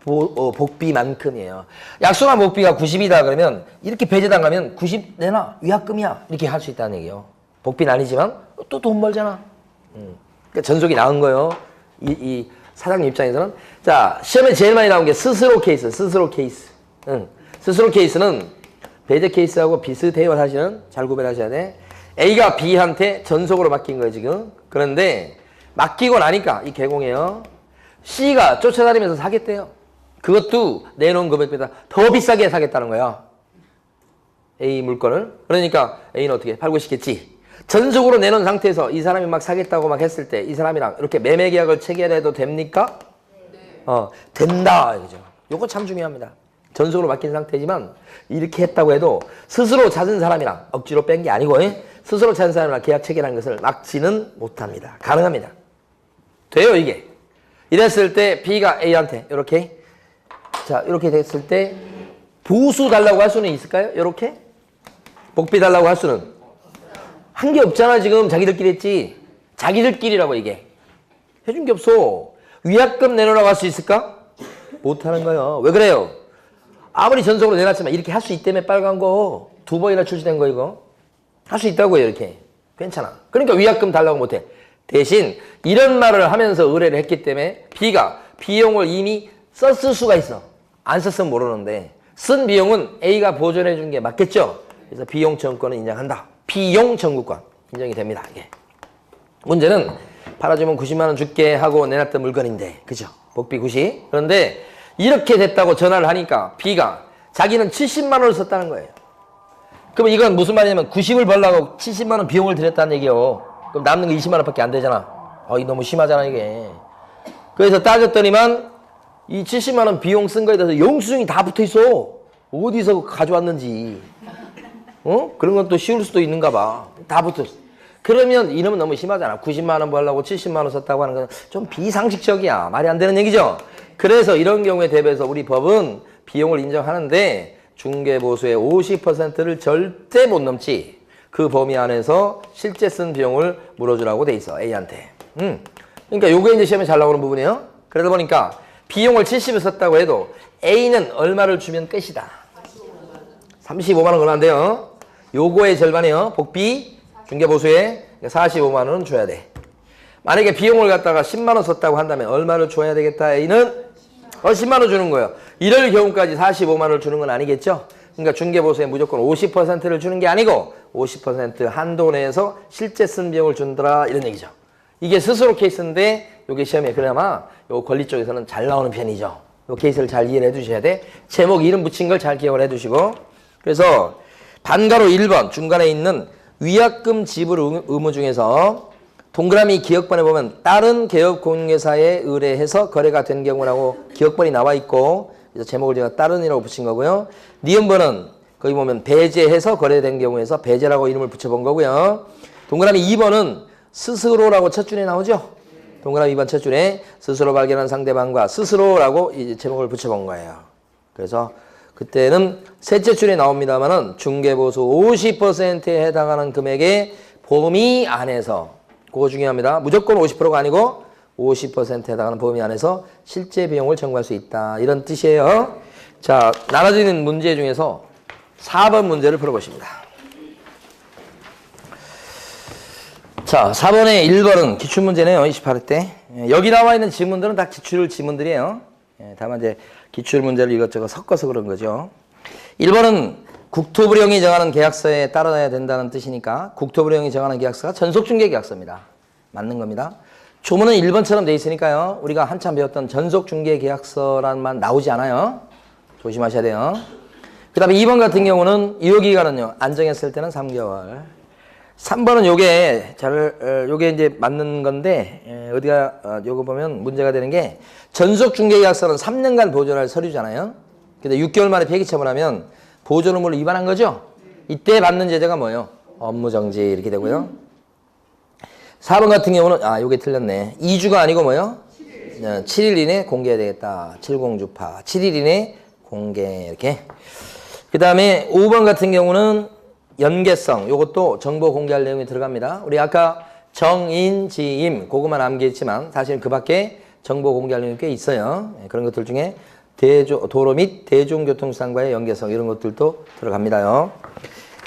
복비만큼이에요. 약속한 복비가 90이다 그러면 이렇게 배제당하면 90 내놔 위약금이야 이렇게 할 수 있다는 얘기예요. 복비는 아니지만 또 돈 벌잖아. 그러니까 전속이 나은 거예요. 이 사장님 입장에서는. 자, 시험에 제일 많이 나온 게 스스로 케이스. 스스로 케이스. 스스로 케이스는 배제 케이스하고 비슷해요. 사실은 잘 구별하셔야 돼. A가 B한테 전속으로 맡긴 거예요 지금. 그런데 맡기고 나니까 이 개공이에요. C가 쫓아다니면서 사겠대요. 그것도 내놓은 금액보다 더 비싸게 사겠다는 거야. A 물건을. 그러니까 A는 어떻게 팔고 싶겠지. 전속으로 내놓은 상태에서 이 사람이 막 사겠다고 막 했을 때 이 사람이랑 이렇게 매매 계약을 체결해도 됩니까? 네. 된다. 이거죠. 요거 참 중요합니다. 전속으로 맡긴 상태지만 이렇게 했다고 해도 스스로 찾은 사람이랑 억지로 뺀 게 아니고 스스로 찾은 사람이랑 계약 체결한 것을 막지는 못합니다. 가능합니다. 돼요 이게. 이랬을 때 B가 A한테 이렇게 자 이렇게 됐을 때 보수 달라고 할 수는 있을까요? 이렇게 복비 달라고 할 수는 한 게 없잖아. 지금 자기들끼리 했지. 자기들끼리라고 이게 해준 게 없어. 위약금 내놓으라고 할 수 있을까? 못하는 거예요. 왜 그래요? 아무리 전속으로 내놨지만 이렇게 할 수 있다며. 빨간 거 2번이나 출시된 거 이거 할 수 있다고요. 이렇게 괜찮아. 그러니까 위약금 달라고 못해. 대신 이런 말을 하면서 의뢰를 했기 때문에 B가 비용을 이미 썼을 수가 있어. 안 썼으면 모르는데 쓴 비용은 A가 보전해 준 게 맞겠죠. 그래서 비용 청구권은 인정한다. 비용 청구권 인정이 됩니다. 이게 문제는 팔아주면 90만 원 줄게 하고 내놨던 물건인데 그죠? 복비 90. 그런데 이렇게 됐다고 전화를 하니까 B가 자기는 70만 원을 썼다는 거예요. 그럼 이건 무슨 말이냐면 90을 벌려고 70만 원 비용을 들였다는 얘기예요. 그럼 남는 거 20만 원밖에 안 되잖아. 이거 너무 심하잖아 이게. 그래서 따졌더니만 이 70만 원 비용 쓴 거에 대해서 영수증이 다 붙어 있어. 어디서 가져왔는지. 그런 건 또 씌울 수도 있는가 봐. 다 붙어 있어. 그러면 이러면 너무 심하잖아. 90만 원 벌려고 70만 원 썼다고 하는 건 좀 비상식적이야. 말이 안 되는 얘기죠. 그래서 이런 경우에 대비해서 우리 법은 비용을 인정하는데 중개보수의 50%를 절대 못 넘지. 그 범위 안에서 실제 쓴 비용을 물어주라고 돼 있어. A한테. 그러니까 요게 이제 시험에 잘 나오는 부분이에요. 그러다 보니까 비용을 70을 썼다고 해도 A는 얼마를 주면 끝이다. 35만 원 얼마 안 돼요. 요거의 절반이요. 복비 중개보수에 45만 원은 줘야 돼. 만약에 비용을 갖다가 10만 원 썼다고 한다면 얼마를 줘야 되겠다. A는 10만 원 주는 거예요. 이럴 경우까지 45만 원을 주는 건 아니겠죠. 그러니까 중개보수에 무조건 50%를 주는 게 아니고 50% 한도 내에서 실제 쓴 비용을 준다라 이런 얘기죠. 이게 스스로 케이스인데 이게 시험에 그나마 요 권리 쪽에서는 잘 나오는 편이죠. 요 케이스를 잘 이해를 해두셔야 돼. 제목 이름 붙인 걸 잘 기억을 해두시고. 그래서 반가로 1번 중간에 있는 위약금 지불 의무 중에서 동그라미 기억번에 보면 다른 개업공개사에 의뢰해서 거래가 된 경우라고 기억번이 나와 있고 그래서 제목을 제가 다른이라고 붙인 거고요. 니은번은 거기 보면 배제해서 거래된 경우에서 배제라고 이름을 붙여본 거고요. 동그라미 2번은 스스로라고 첫 줄에 나오죠. 동그라미 2번 첫 줄에 스스로 발견한 상대방과 스스로라고 이제 제목을 붙여본 거예요. 그래서 그때는 셋째 줄에 나옵니다만은 중개보수 50%에 해당하는 금액의 범위 안에서 그거 중요합니다. 무조건 50%가 아니고 50%에 해당하는 범위 안에서 실제 비용을 청구할 수 있다. 이런 뜻이에요. 자, 나눠지는 문제 중에서 4번 문제를 풀어보십니다. 자, 4번에 1번은 기출문제네요. 28회 때. 여기 나와 있는 지문들은 다 기출 지문들이에요. 다만 이제 기출문제를 이것저것 섞어서 그런 거죠. 1번은 국토부령이 정하는 계약서에 따라야 된다는 뜻이니까 국토부령이 정하는 계약서가 전속중개계약서입니다. 맞는 겁니다. 조문은 1번처럼 돼 있으니까요. 우리가 한참 배웠던 전속중개계약서란 말 나오지 않아요. 조심하셔야 돼요. 그 다음에 2번 같은 경우는 유효기간은요. 안정했을 때는 3개월. 3번은 요게 이제 맞는 건데, 요거 보면 문제가 되는 게, 전속중개계약서는 3년간 보존할 서류잖아요. 근데 6개월 만에 폐기 처분하면 보존 의무를 위반한 거죠? 이때 받는 제재가 뭐예요? 업무정지 이렇게 되고요. 4번 같은 경우는 요게 틀렸네. 2주가 아니고 뭐예요? 7일 이내 공개해야 되겠다. 70주파 7일 이내 공개 이렇게. 그 다음에 5번 같은 경우는 연계성. 요것도 정보 공개할 내용이 들어갑니다. 우리 아까 정인, 지임 그것만 암기했지만 사실은 그 밖에 정보 공개할 내용이 꽤 있어요. 그런 것들 중에 도로 및 대중교통수단과의 연계성 이런 것들도 들어갑니다요.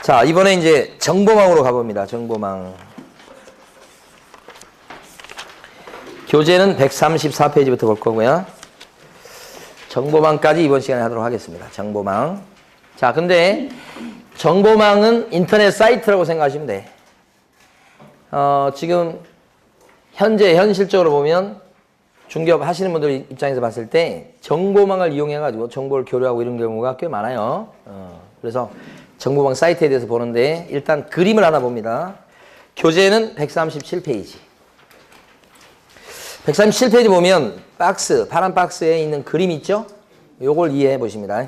자, 이번에 이제 정보망으로 가봅니다. 정보망. 교재는 134페이지부터 볼 거고요. 정보망까지 이번 시간에 하도록 하겠습니다. 정보망. 자, 근데 정보망은 인터넷 사이트라고 생각하시면 돼. 지금 현실적으로 보면 중개업 하시는 분들 입장에서 봤을 때 정보망을 이용해가지고 정보를 교류하고 이런 경우가 꽤 많아요. 그래서 정보망 사이트에 대해서 보는데 일단 그림을 하나 봅니다. 교재는 137페이지. 137페이지 보면 박스, 파란 박스에 있는 그림 있죠? 요걸 이해해 보십니다.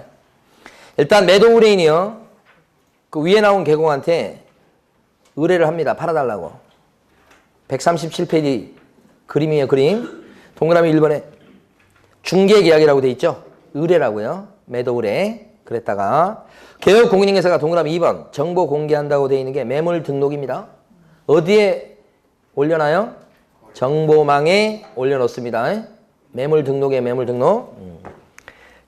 일단 매도 의뢰인이요. 그 위에 나온 개공한테 의뢰를 합니다. 팔아달라고. 137페이지 그림이에요, 그림. 동그라미 1번에 중개계약이라고 돼 있죠? 의뢰라고요. 매도 의뢰. 그랬다가 개업공인인계사가 동그라미 2번 정보 공개한다고 돼 있는 게 매물 등록입니다. 어디에 올려놔요? 정보망에 올려놓습니다. 매물 등록에 매물 등록.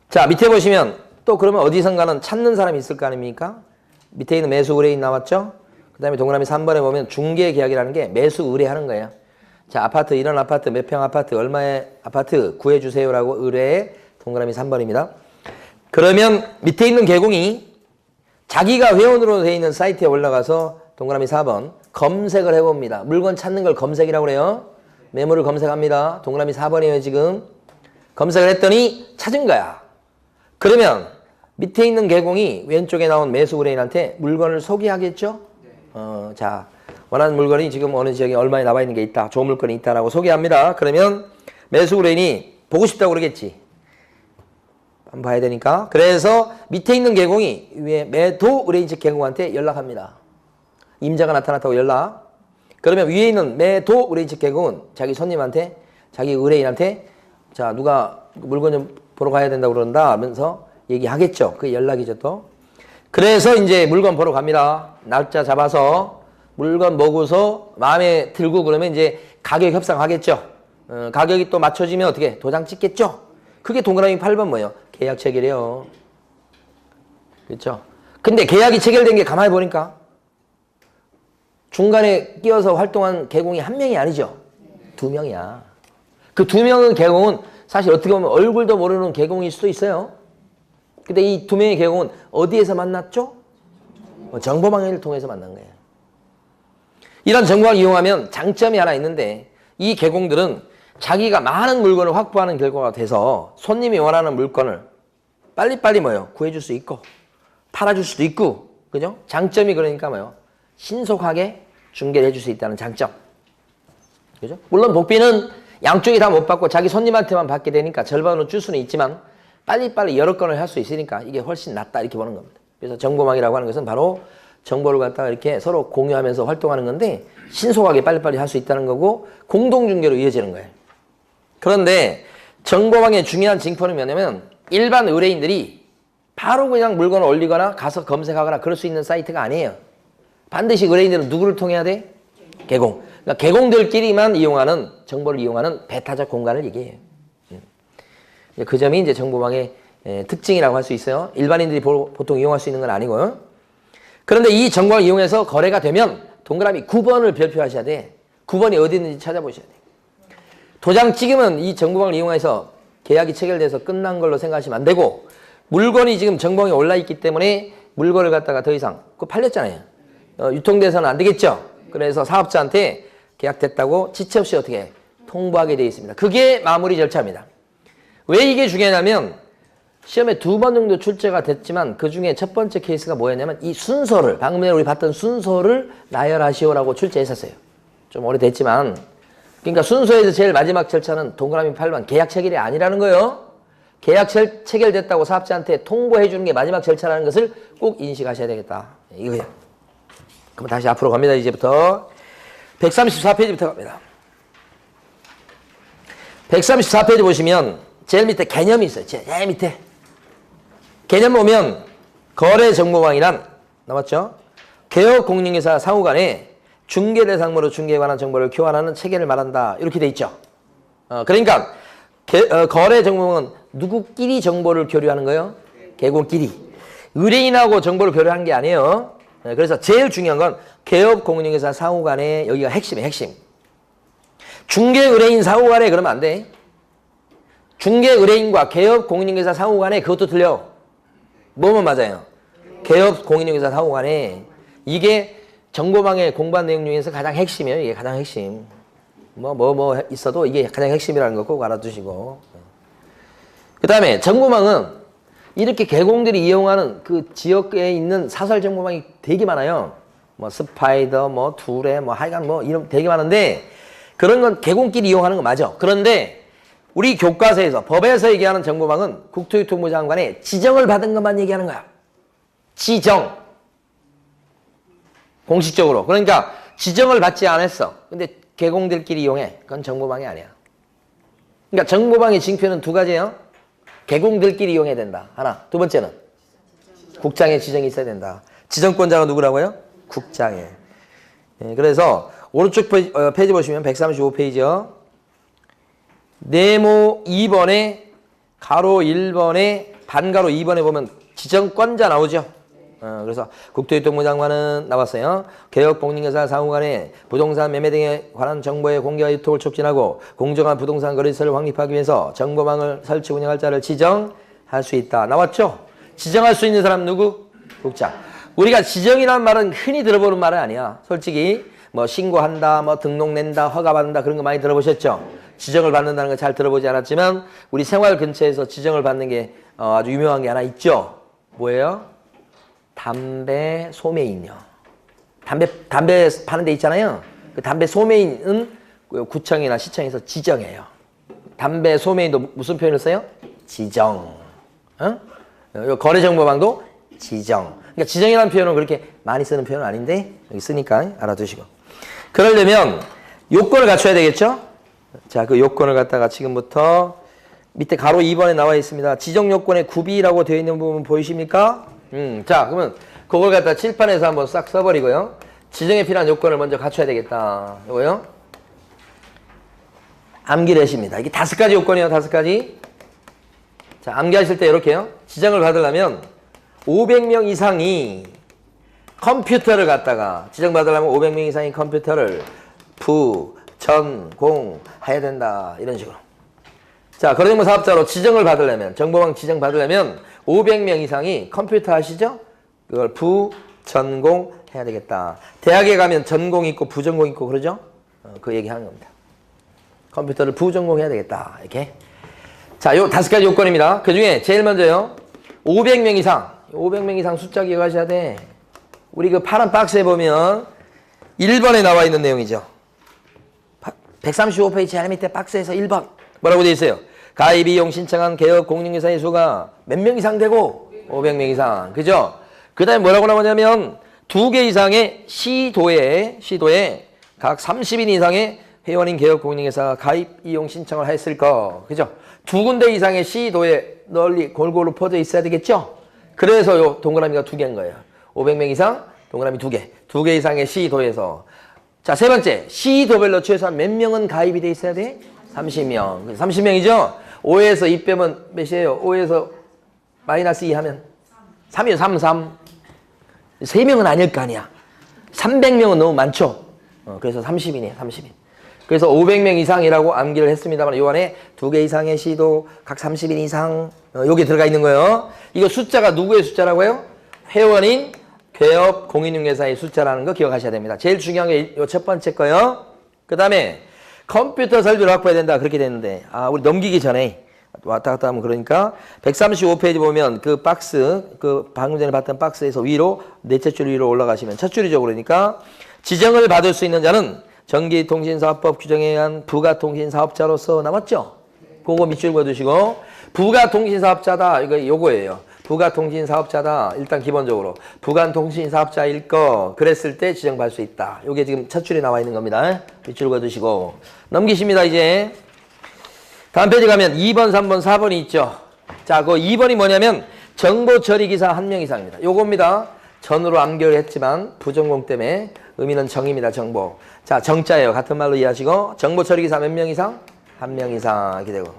자, 밑에 보시면 또 그러면 어디선가는 찾는 사람이 있을 거 아닙니까? 밑에 있는 매수 의뢰인 나왔죠? 그 다음에 동그라미 3번에 보면 중개계약이라는 게 매수 의뢰하는 거예요. 자, 아파트, 이런 아파트, 몇 평 아파트, 얼마의 아파트 구해주세요라고 의뢰에 동그라미 3번입니다. 그러면 밑에 있는 개공이 자기가 회원으로 되어 있는 사이트에 올라가서 동그라미 4번 검색을 해봅니다. 물건 찾는 걸 검색이라고 그래요. 매물을 검색합니다. 동그라미 4번이에요, 지금. 검색을 했더니 찾은 거야. 그러면 밑에 있는 개공이 왼쪽에 나온 매수 의뢰인한테 물건을 소개하겠죠? 자, 원하는 물건이 지금 어느 지역에 얼마에 나와 있는 게 있다. 좋은 물건이 있다라고 소개합니다. 그러면 매수 의뢰인이 보고 싶다고 그러겠지. 한번 봐야 되니까. 그래서 밑에 있는 개공이 위에 매도 의뢰인 측 개공한테 연락합니다. 임자가 나타났다고 연락. 그러면 위에 있는 매도 의뢰인 측 개공은 자기 손님한테, 자기 의뢰인한테 자, 누가 물건 좀 보러 가야 된다고 그런다 하면서 얘기하겠죠. 그게 연락이죠, 또. 그래서 이제 물건 보러 갑니다. 날짜 잡아서 물건 보고서 마음에 들고 그러면 이제 가격 협상하겠죠. 가격이 또 맞춰지면 어떻게 도장 찍겠죠. 그게 동그라미 8번 뭐예요? 계약 체결이에요. 그렇죠? 근데 계약이 체결된 게 가만히 보니까 중간에 끼어서 활동한 개공이 한 명이 아니죠. 두 명이야. 그 두 명은 개공은 사실 어떻게 보면 얼굴도 모르는 개공일 수도 있어요. 근데 이 두 명의 개공은 어디에서 만났죠? 정보망을 통해서 만난 거예요. 이런 정보망을 이용하면 장점이 하나 있는데 이 개공들은 자기가 많은 물건을 확보하는 결과가 돼서 손님이 원하는 물건을 빨리빨리 뭐예요? 구해줄 수 있고 팔아줄 수도 있고, 그죠? 장점이 그러니까 뭐예요? 신속하게 중개를 해줄 수 있다는 장점. 그죠? 물론 복비는 양쪽이 다 못 받고 자기 손님한테만 받게 되니까 절반으로 줄 수는 있지만 빨리빨리 여러 건을 할 수 있으니까 이게 훨씬 낫다 이렇게 보는 겁니다. 그래서 정보망이라고 하는 것은 바로 정보를 갖다가 이렇게 서로 공유하면서 활동하는 건데 신속하게 빨리빨리 할 수 있다는 거고 공동중개로 이어지는 거예요. 그런데 정보망의 중요한 징표는 뭐냐면 일반 의뢰인들이 바로 그냥 물건을 올리거나 가서 검색하거나 그럴 수 있는 사이트가 아니에요. 반드시 의뢰인들은 누구를 통해야 돼? 개공. 그러니까 개공들끼리만 이용하는, 정보를 이용하는 배타적 공간을 얘기해요. 그 점이 이제 정보망의 특징이라고 할 수 있어요. 일반인들이 보통 이용할 수 있는 건 아니고요. 그런데 이 정보를 이용해서 거래가 되면 동그라미 9번을 별표하셔야 돼. 9번이 어디 있는지 찾아보셔야 돼. 도장 찍으면 이 정보망을 이용해서 계약이 체결돼서 끝난 걸로 생각하시면 안 되고, 물건이 지금 정보망에 올라있기 때문에 물건을 갖다가 더 이상 그거 팔렸잖아요. 유통돼서는 안 되겠죠. 그래서 사업자한테 계약됐다고 지체 없이 어떻게 통보하게 되어 있습니다. 그게 마무리 절차입니다. 왜 이게 중요하냐면 시험에 2번 정도 출제가 됐지만 그 중에 첫 번째 케이스가 뭐였냐면 이 순서를, 방금 전에 우리 봤던 순서를 나열하시오라고 출제했었어요. 좀 오래됐지만, 그러니까 순서에서 제일 마지막 절차는 동그라미 8번 계약 체결이 아니라는 거예요. 계약 체결됐다고 사업자한테 통보해 주는 게 마지막 절차라는 것을 꼭 인식하셔야 되겠다. 이거예요. 그럼 다시 앞으로 갑니다. 이제부터 134페이지부터 갑니다. 134페이지 보시면 제일 밑에 개념이 있어요. 제일 밑에. 개념 보면 거래 정보망이란 나왔죠? 개업 공인중개사 상호 간에 중개 대상으로 중개에 관한 정보를 교환하는 체계를 말한다. 이렇게 돼 있죠. 그러니까 거래 정보망은 누구끼리 정보를 교류하는 거예요? 개공끼리. 의뢰인하고 정보를 교류하는 게 아니에요. 그래서 제일 중요한 건 개업 공인중개사 상호 간에 여기가 핵심이에요. 핵심. 중개 의뢰인 상호 간에 그러면 안 돼. 중개 의뢰인과 개업 공인중개사 상호 간에 그것도 틀려. 뭐뭐 맞아요? 개업 공인중개사 상호 간에 이게 정보망의 공부한 내용 중에서 가장 핵심이에요. 이게 가장 핵심. 뭐 있어도 이게 가장 핵심이라는 거 꼭 알아두시고. 그 다음에 정보망은 이렇게 개공들이 이용하는 그 지역에 있는 사설 정보망이 되게 많아요. 뭐 스파이더, 뭐 두레, 뭐 하여간 뭐 이런 되게 많은데 그런 건 개공끼리 이용하는 거 맞아. 그런데 우리 교과서에서 법에서 얘기하는 정보망은 국토교통부 장관의 지정을 받은 것만 얘기하는 거야. 지정. 공식적으로. 그러니까 지정을 받지 않았어. 근데 개공들끼리 이용해. 그건 정보망이 아니야. 그러니까 정보망의 징표는 두 가지예요. 개공들끼리 이용해야 된다. 하나. 두 번째는 국장의 지정이 있어야 된다. 지정권자가 누구라고요? 국장의. 그래서 오른쪽 페이지 보시면 135페이지요. 네모 2번에 가로 1번에 반가로 2번에 보면 지정권자 나오죠. 그래서 국토교통부 장관은 나왔어요. 개업 공인중개사 상호 간에 부동산 매매 등에 관한 정보의 공개와 유통을 촉진하고 공정한 부동산 거래처를 확립하기 위해서 정보망을 설치 운영할 자를 지정할 수 있다. 나왔죠? 지정할 수 있는 사람 누구? 국장. 우리가 지정이라는 말은 흔히 들어보는 말은 아니야. 솔직히 뭐 신고한다, 뭐 등록 낸다, 허가받는다 그런 거 많이 들어보셨죠? 지정을 받는다는 거 잘 들어보지 않았지만 우리 생활 근처에서 지정을 받는 게 아주 유명한 게 하나 있죠. 뭐예요? 담배 소매인요. 담배 파는 데 있잖아요. 그 담배 소매인은 구청이나 시청에서 지정해요. 담배 소매인도 무슨 표현을 써요? 지정. 거래정보망도 지정. 그러니까 지정이라는 표현은 그렇게 많이 쓰는 표현은 아닌데 여기 쓰니까 알아두시고. 그러려면 요건을 갖춰야 되겠죠? 자, 그 요건을 갖다가 지금부터 밑에 가로 2번에 나와 있습니다. 지정 요건의 구비라고 되어 있는 부분 보이십니까? 자, 그러면 그걸 갖다 칠판에서 한번 싹 써버리고요. 지정에 필요한 요건을 먼저 갖춰야 되겠다. 이거요. 암기례시입니다. 이게 5가지 요건이에요. 5가지. 자, 암기하실 때 이렇게요. 지정을 받으려면 500명 이상이 컴퓨터를 갖다가 지정받으려면 500명 이상의 컴퓨터를 전공해야 된다. 이런 식으로. 자, 거래정보 사업자로 지정을 받으려면 정보망 지정 받으려면 500명 이상이 컴퓨터 하시죠? 그걸 전공해야 되겠다. 대학에 가면 전공 있고 부전공 있고 그러죠? 그 얘기하는 겁니다. 컴퓨터를 부전공해야 되겠다. 이렇게. 자, 요 5가지 요건입니다. 그 중에 제일 먼저요. 500명 이상. 500명 이상 숫자 기억하셔야 돼. 우리 그 파란 박스에 보면 1번에 나와 있는 내용이죠. 135페이지 제일 밑에 박스에서 1번. 뭐라고 되어 있어요? 가입 이용 신청한 개업 공인중개사의 수가 몇 명 이상 되고 500명 이상. 그죠? 그 다음에 뭐라고 나오냐면 2개 이상의 시도에 각 30인 이상의 회원인 개업 공인중개사가 가입 이용 신청을 했을 거. 그죠? 2군데 이상의 시도에 널리 골고루 퍼져 있어야 되겠죠? 그래서 요 동그라미가 2개인 거예요. 500명 이상, 동그라미 2개. 2개 이상의 시도에서. 자, 세 번째. 시도별로 최소한 몇 명은 가입이 돼 있어야 돼? 30명. 30명이죠? 5에서 2 빼면 몇이에요? 5에서 마이너스 2 하면 3이요. 3. 3명은 아닐 거 아니야. 300명은 너무 많죠? 그래서 30인이에요. 30인. 그래서 500명 이상이라고 암기를 했습니다만 요 안에 2개 이상의 시도 각 30인 이상 여기 들어가 있는 거예요. 이거 숫자가 누구의 숫자라고요? 회원인 개업 공인중개사의 숫자라는 거 기억하셔야 됩니다. 제일 중요한 게 요 첫 번째 거요. 그 다음에 컴퓨터 설비를 확보해야 된다. 그렇게 됐는데 우리 넘기기 전에 왔다 갔다 하면 그러니까 135페이지 보면 그 박스 그 방금 전에 봤던 박스에서 위로 넷째 줄 위로 올라가시면 첫 줄이죠. 그러니까 지정을 받을 수 있는 자는 전기통신사업법 규정에 의한 부가통신사업자로서 나왔죠. 그거 밑줄 그어두시고 부가통신사업자다. 이거 요거예요. 부가통신사업자다. 일단 기본적으로 부가통신사업자일 거 그랬을 때 지정받을 수 있다. 이게 지금 첫 줄에 나와 있는 겁니다. 밑줄 그어두시고 넘기십니다. 이제 다음 페이지 가면 2번, 3번, 4번이 있죠. 자, 그 2번이 뭐냐면 정보처리기사 1명 이상입니다. 요겁니다. 전으로 암기를 했지만 부전공 때문에 의미는 정입니다. 정보. 자, 정자예요. 같은 말로 이해하시고 정보처리기사 몇 명 이상? 1명 이상 이렇게 되고.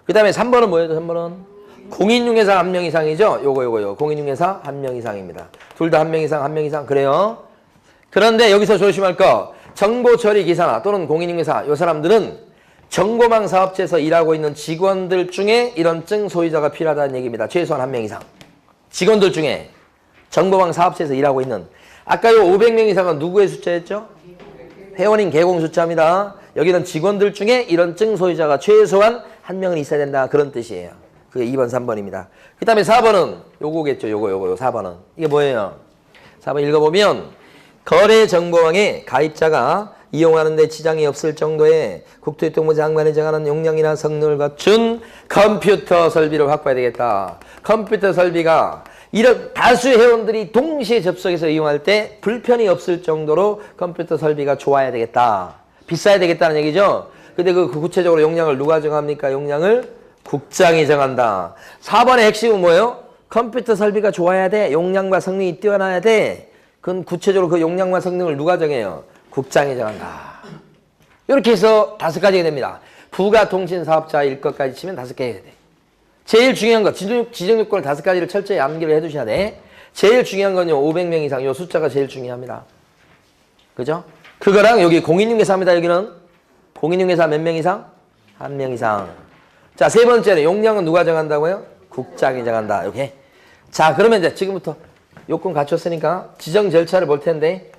그 다음에 3번은 뭐예요? 3번은 공인중개사 1명 이상이죠. 요거 공인중개사 1명 이상입니다. 둘 다 1명 이상 1명 이상 그래요. 그런데 여기서 조심할 거 정보처리기사나 또는 공인중개사 요 사람들은 정보망 사업체에서 일하고 있는 직원들 중에 이런 증 소유자가 필요하다는 얘기입니다. 최소한 1명 이상. 직원들 중에 정보망 사업체에서 일하고 있는 아까 요 500명 이상은 누구의 숫자였죠? 회원인 개공 숫자입니다. 여기는 직원들 중에 이런 증 소유자가 최소한 1명은 있어야 된다. 그런 뜻이에요. 그게 2번, 3번입니다. 그 다음에 4번은 요거겠죠. 요거 4번은. 이게 뭐예요? 4번 읽어보면 거래정보망에 가입자가 이용하는 데 지장이 없을 정도의 국토교통부 장관이 정하는 용량이나 성능을 갖춘 컴퓨터 설비를 확보해야 되겠다. 컴퓨터 설비가 이런 다수 회원들이 동시에 접속해서 이용할 때 불편이 없을 정도로 컴퓨터 설비가 좋아야 되겠다. 비싸야 되겠다는 얘기죠. 근데 그 구체적으로 용량을 누가 정합니까? 용량을 국장이 정한다. 4번의 핵심은 뭐예요? 컴퓨터 설비가 좋아야 돼. 용량과 성능이 뛰어나야 돼. 그건 구체적으로 그 용량과 성능을 누가 정해요? 국장이 정한다. 이렇게 해서 5가지가 됩니다. 부가통신사업자일 것까지 치면 5개 해야 돼. 제일 중요한 거 지정 요건을 5가지를 철저히 암기를 해두셔야 돼. 제일 중요한 건요 500명 이상 요 숫자가 제일 중요합니다. 그죠? 그거랑 여기 공인중개사입니다. 여기는 공인중개사 몇 명 이상? 1명 이상. 자, 세 번째는 용량은 누가 정한다고요? 국장이 정한다. 이렇게. 자, 그러면 이제 지금부터 요건 갖췄으니까 지정 절차를 볼 텐데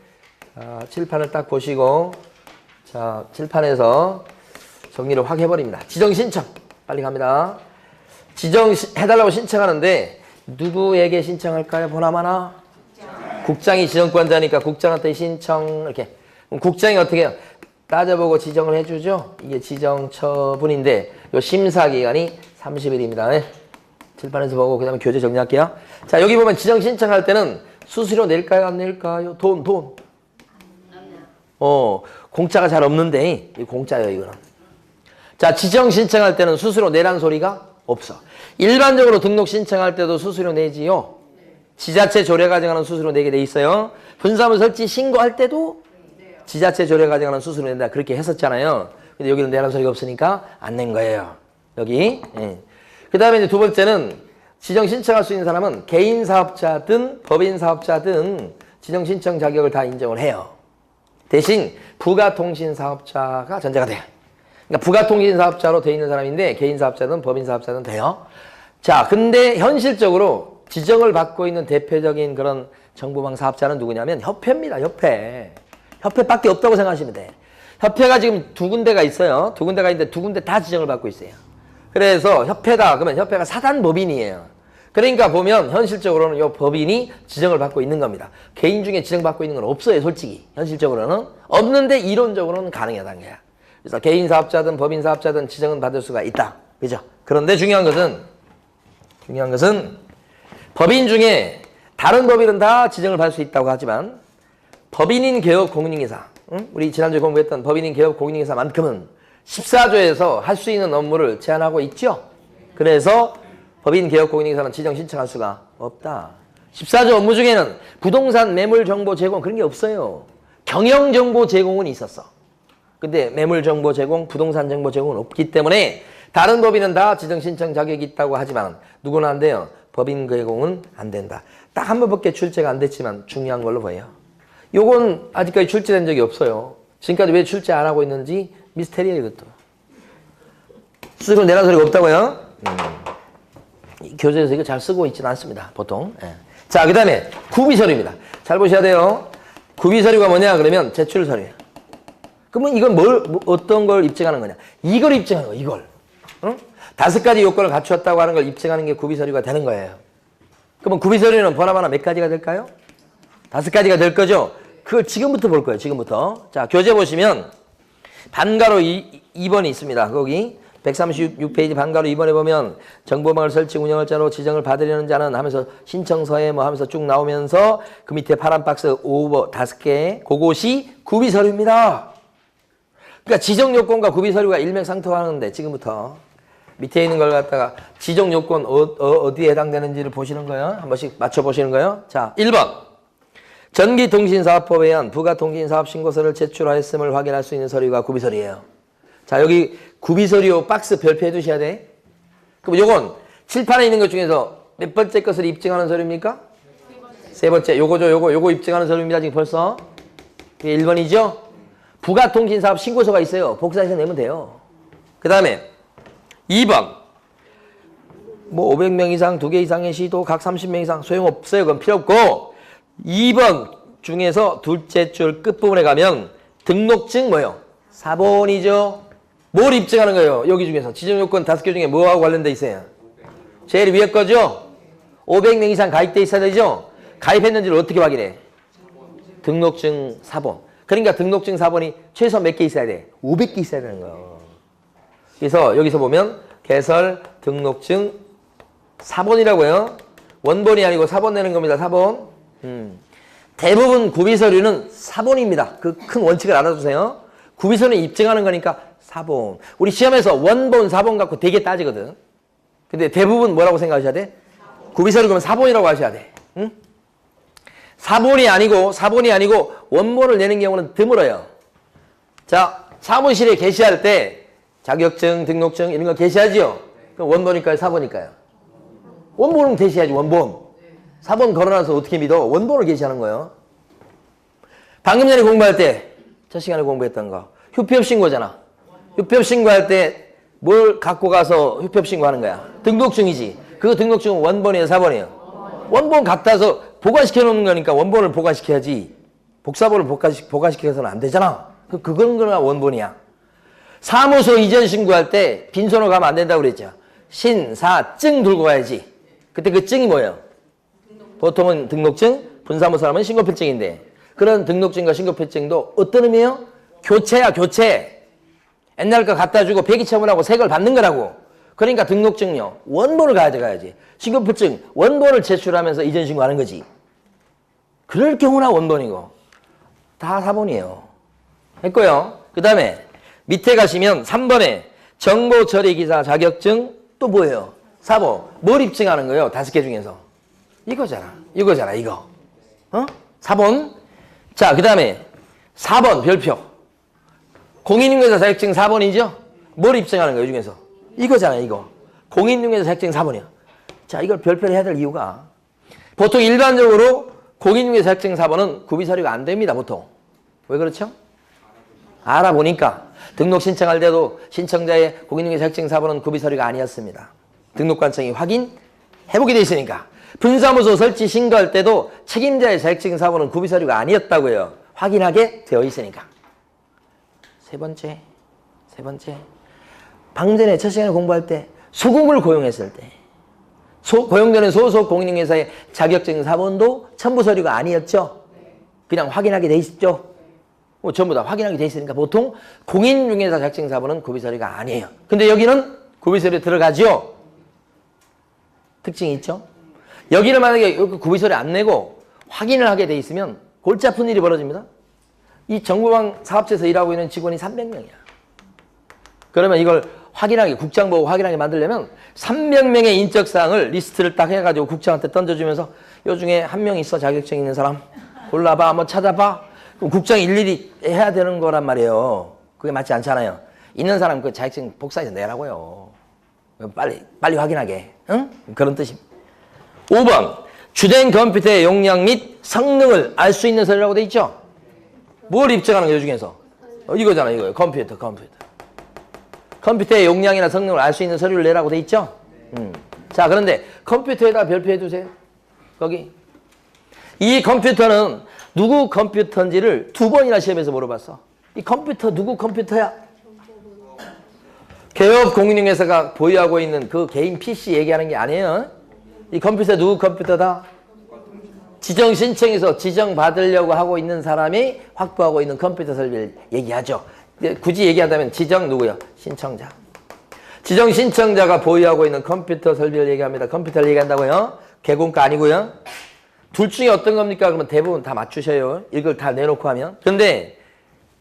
칠판을 딱 보시고 자, 칠판에서 정리를 확 해버립니다. 지정 신청 빨리 갑니다. 지정해달라고 신청하는데 누구에게 신청할까요? 보나마나 국장이 지정권자니까 국장한테 신청 이렇게. 그럼 국장이 어떻게 해요? 따져보고 지정을 해주죠. 이게 지정 처분인데 요 심사 기간이 30일입니다. 네. 칠판에서 보고 그 다음에 교재 정리할게요. 자, 여기 보면 지정 신청할 때는 수수료 낼까요? 안 낼까요? 돈. 공짜가 잘 없는데 이 공짜예요 이거는. 자, 지정 신청할 때는 수수료 내란 소리가 없어. 일반적으로 등록 신청할 때도 수수료 내지요. 지자체 조례 가정하는 수수료 내게 돼 있어요. 분사물 설치 신고할 때도 지자체 조례 가정하는 수수료 낸다. 그렇게 했었잖아요. 근데 여기는 내란 소리가 없으니까 안 낸 거예요. 여기. 예. 그 다음에 이제 두 번째는 지정 신청할 수 있는 사람은 개인 사업자든 법인 사업자든 지정 신청 자격을 다 인정을 해요. 대신 부가통신 사업자가 전제가 돼요. 그러니까 부가통신 사업자로 돼 있는 사람인데 개인 사업자든 법인 사업자든 돼요. 자, 근데 현실적으로 지정을 받고 있는 대표적인 그런 정보망 사업자는 누구냐면 협회입니다. 협회밖에 없다고 생각하시면 돼. 협회가 지금 2군데가 있어요. 2군데가 있는데 2군데 다 지정을 받고 있어요. 그래서 협회다 그러면 협회가 사단법인이에요. 그러니까 보면 현실적으로는 이 법인이 지정을 받고 있는 겁니다. 개인 중에 지정받고 있는 건 없어요. 솔직히 현실적으로는 없는데 이론적으로는 가능하다는 거야. 그래서 개인 사업자든 법인 사업자든 지정은 받을 수가 있다. 그죠? 그런데 중요한 것은 법인 중에 다른 법인은 다 지정을 받을 수 있다고 하지만 법인인 개업 공인중개사, 응? 우리 지난주에 공부했던 법인인 개업 공인중개사만큼은 14조에서 할 수 있는 업무를 제한하고 있죠. 그래서 법인 개업 공인중개사는 지정 신청할 수가 없다. 14조 업무 중에는 부동산 매물 정보 제공 그런 게 없어요. 경영 정보 제공은 있었어. 근데 매물 정보 제공, 부동산 정보 제공은 없기 때문에 다른 법인은 다 지정 신청 자격이 있다고 하지만 누구는 안 돼요. 법인 개공은 안 된다. 딱 한 번밖에 출제가 안 됐지만 중요한 걸로 보여요. 요건 아직까지 출제된 적이 없어요. 지금까지 왜 출제 안 하고 있는지 미스테리예요, 이것도. 수수료 내란 소리가 없다고요? 교재에서 이거 잘 쓰고 있지는 않습니다, 보통. 예. 자, 그 다음에 구비서류입니다. 잘 보셔야 돼요. 구비서류가 뭐냐, 그러면 제출서류예요. 그러면 이건 어떤 걸 입증하는 거냐? 이걸 입증하는 거예요, 이걸. 응? 5가지 요건을 갖추었다고 하는 걸 입증하는 게 구비서류가 되는 거예요. 그러면 구비서류는 보나마나 몇 가지가 될까요? 5가지가 될 거죠? 그걸 지금부터 볼 거예요, 지금부터. 자, 교재 보시면 반가로 2번이 있습니다. 거기 136페이지 반가로 이번에 보면 정보망을 설치 운영할 자로 지정을 받으려는 자는 하면서 신청서에 뭐 하면서 쭉 나오면서 그 밑에 파란 박스 5개 그것이 구비서류입니다. 그러니까 지정요건과 구비서류가 일맥상통하는데 지금부터 밑에 있는 걸 갖다가 지정요건 어디에 해당되는지를 보시는 거예요. 한 번씩 맞춰보시는 거예요. 자, 1번 전기통신사업법에 의한 부가통신사업신고서를 제출하였음을 확인할 수 있는 서류가 구비서류예요. 자, 여기 구비서류 박스 별표해 두셔야 돼. 그럼 요건 칠판에 있는 것 중에서 몇 번째 것을 입증하는 서류입니까? 세 번째. 요거죠. 요거 입증하는 서류입니다. 지금 벌써. 이게 1번이죠? 부가통신사업 신고서가 있어요. 복사해서 내면 돼요. 그 다음에 2번. 뭐 500명 이상, 2개 이상의 시도, 각 30명 이상 소용없어요. 그건 필요 없고 2번 중에서 둘째 줄 끝부분에 가면 등록증 뭐요? 사본이죠. 뭘 입증하는 거예요? 여기 중에서 지정요건 5개 중에 뭐하고 관련돼 있어요? 제일 위에 거죠? 500명 이상 가입돼 있어야 되죠? 가입했는지를 어떻게 확인해? 등록증 사본. 그러니까 등록증 사본이 최소 몇 개 있어야 돼? 500개 있어야 되는 거예요. 그래서 여기서 보면 개설 등록증 사본이라고요. 원본이 아니고 사본 내는 겁니다. 사본. 대부분 구비서류는 사본입니다. 그 큰 원칙을 알아두세요. 구비서류는 입증하는 거니까 사본. 우리 시험에서 원본, 사본 갖고 되게 따지거든. 근데 대부분 뭐라고 생각하셔야 돼? 구비서류 그러면 사본이라고 하셔야 돼. 응? 사본이 아니고 원본을 내는 경우는 드물어요. 자, 사무실에 게시할 때 자격증, 등록증 이런 거 게시하지요? 그럼 원본일까요? 사본일까요? 원본은 게시하지, 원본. 사본 걸어놔서 어떻게 믿어? 원본을 게시하는 거예요. 방금 전에 공부할 때, 첫 시간에 공부했던 거. 휴표신고잖아. 휴표신고할 때 뭘 갖고 가서 휴표신고하는 거야? 등록증이지. 그 등록증은 원본이에요, 사본이에요? 원본 갖다 서 보관시켜 놓는 거니까 원본을 보관시켜야지. 복사본을 보관시켜서는 안 되잖아. 그건 거나 원본이야. 사무소 이전 신고할 때 빈손으로 가면 안 된다고 그랬죠. 신사증 들고 가야지. 그때 그 증이 뭐예요? 보통은 등록증, 분사무소 하면 신고필증인데 그런 등록증과 신고필증도 어떤 의미예요? 교체야, 교체. 옛날 거 갖다 주고 폐기 처분하고 새 걸 받는 거라고. 그러니까 등록증요. 원본을 가져가야지. 신고필증 원본을 제출하면서 이전 신고하는 거지. 그럴 경우나 원본이고 다 사본이에요. 했고요. 그 다음에 밑에 가시면 3번에 정보 처리 기사 자격증 또 뭐예요? 사본. 뭘 입증하는 거예요? 5개 중에서. 이거잖아. 이거. 어? 사본. 자, 그 다음에 4번 별표. 공인중개사 자격증 4번이죠? 뭘 입증하는 거예요, 이 중에서? 이거잖아, 이거. 공인중개사 자격증 4번이야. 자, 이걸 별표를 해야 될 이유가 보통 일반적으로 공인중개사 자격증 4번은 구비서류가 안 됩니다, 보통. 왜 그렇죠? 알아보니까 등록 신청할 때도 신청자의 공인중개사 자격증 4번은 구비서류가 아니었습니다. 등록관청이 확인해보게 돼 있으니까. 분사무소 설치 신고할 때도 책임자의 자격증 4번은 구비서류가 아니었다고요. 확인하게 되어 있으니까. 세 번째. 방금 전에 첫 시간에 공부할 때 소금을 고용했을 때 고용되는 소속 공인중개사의 자격증 사본도 첨부 서류가 아니었죠. 그냥 확인하게 돼 있죠. 전부 다 확인하게 돼 있으니까 보통 공인중개사 자격증 사본은 구비서류가 아니에요. 근데 여기는 구비서류 들어가죠. 특징이 있죠. 여기를 만약에 구비서류 안 내고 확인을 하게 돼 있으면 골치 아픈 일이 벌어집니다. 이 정보망 사업체에서 일하고 있는 직원이 300명이야. 그러면 이걸 확인하게, 국장 보고 확인하게 만들려면 300명의 인적사항을 리스트를 딱 해가지고 국장한테 던져주면서 요 중에 한 명 있어, 자격증 있는 사람. 골라봐, 한번 찾아봐. 그럼 국장이 일일이 해야 되는 거란 말이에요. 그게 맞지 않잖아요. 있는 사람 그 자격증 복사해서 내라고요. 빨리 확인하게. 응? 그런 뜻입니다. 5번. 주된 컴퓨터의 용량 및 성능을 알 수 있는 서류라고 돼 있죠? 뭘 입증하는 거예요, 중에서? 이거잖아, 이거예요. 컴퓨터. 컴퓨터의 용량이나 성능을 알 수 있는 서류를 내라고 돼 있죠? 자, 그런데 컴퓨터에다 별표해 두세요. 거기. 이 컴퓨터는 누구 컴퓨터인지를 2번이나 시험에서 물어봤어. 이 컴퓨터 누구 컴퓨터야? 개업 공인중개사가 보유하고 있는 그 개인 PC 얘기하는 게 아니에요. 이 컴퓨터 누구 컴퓨터다? 지정 신청해서 지정받으려고 하고 있는 사람이 확보하고 있는 컴퓨터 설비를 얘기하죠. 굳이 얘기한다면 지정 누구요? 신청자. 지정 신청자가 보유하고 있는 컴퓨터 설비를 얘기합니다. 컴퓨터를 얘기한다고요? 개공가 아니고요. 둘 중에 어떤 겁니까? 그러면 대부분 다 맞추셔요. 이걸 다 내놓고 하면. 근데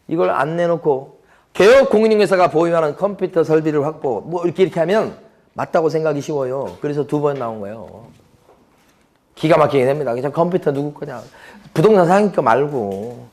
이걸 안 내놓고 개업 공인중개사가 보유하는 컴퓨터 설비를 확보 뭐 이렇게 하면 맞다고 생각이 쉬워요. 그래서 2번 나온 거예요. 기가 막히게 됩니다. 그냥 컴퓨터 누구 거냐. 부동산 상인 거 말고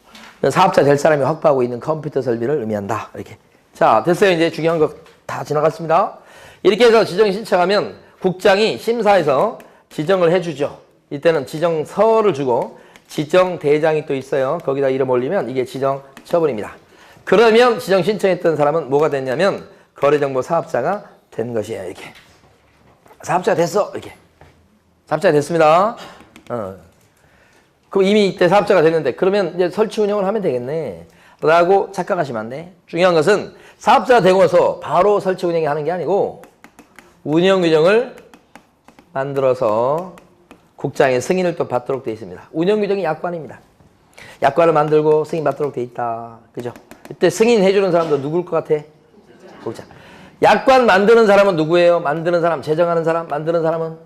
사업자 될 사람이 확보하고 있는 컴퓨터 설비를 의미한다. 이렇게. 자, 됐어요. 이제 중요한 거 다 지나갔습니다. 이렇게 해서 지정 신청하면 국장이 심사해서 지정을 해주죠. 이때는 지정서를 주고 지정대장이 또 있어요. 거기다 이름 올리면 이게 지정 처분입니다. 그러면 지정 신청했던 사람은 뭐가 됐냐면 거래정보 사업자가 된 것이에요. 이렇게. 사업자가 됐어. 이렇게. 사업자가 됐습니다. 그럼 이미 이때 사업자가 됐는데 그러면 이제 설치 운영을 하면 되겠네. 라고 착각하시면 안 돼. 중요한 것은 사업자가 되고서 바로 설치 운영이 하는 게 아니고 운영 규정을 만들어서 국장의 승인을 또 받도록 되어 있습니다. 운영 규정이 약관입니다. 약관을 만들고 승인 받도록 되어 있다. 그죠? 이때 승인 해주는 사람도 누굴 것 같아? 국장. 약관 만드는 사람은 누구예요? 만드는 사람, 제정하는 사람, 만드는 사람은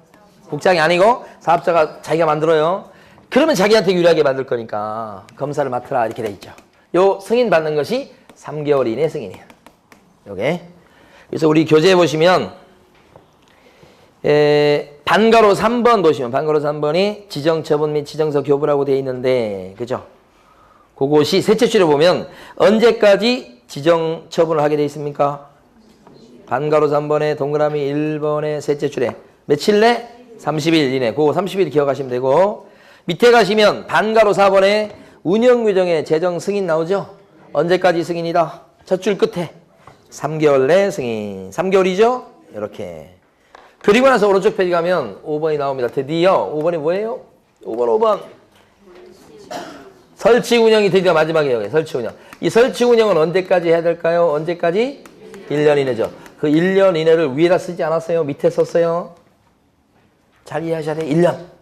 국장이 아니고 사업자가 자기가 만들어요. 그러면 자기한테 유리하게 만들 거니까 검사를 맡으라 이렇게 돼 있죠. 요 승인 받는 것이 3개월 이내 승인이에요. 요게. 그래서 우리 교재에 보시면 반가로 3번 보시면 반가로 3번이 지정처분 및 지정서 교부라고 되어 있는데 그죠? 그것이 셋째 줄에 보면 언제까지 지정처분을 하게 되어 있습니까? 반가로 3번에 동그라미 1번에 셋째 줄에 며칠 내? 30일 이내. 그거 30일 기억하시면 되고 밑에 가시면 반가로 4번에 운영규정에 재정 승인 나오죠? 언제까지 승인이다? 첫 줄 끝에 3개월 내 승인. 3개월이죠? 이렇게. 그리고 나서 오른쪽 페이지 가면 5번이 나옵니다. 드디어 5번이 뭐예요? 5번. 설치 운영이 드디어 마지막이에요. 설치 운영. 이 설치 운영은 언제까지 해야 될까요? 언제까지? 1년 이내죠. 그 1년 이내를 위에다 쓰지 않았어요? 밑에 썼어요? 잘 이해하셔야 돼요. 1년.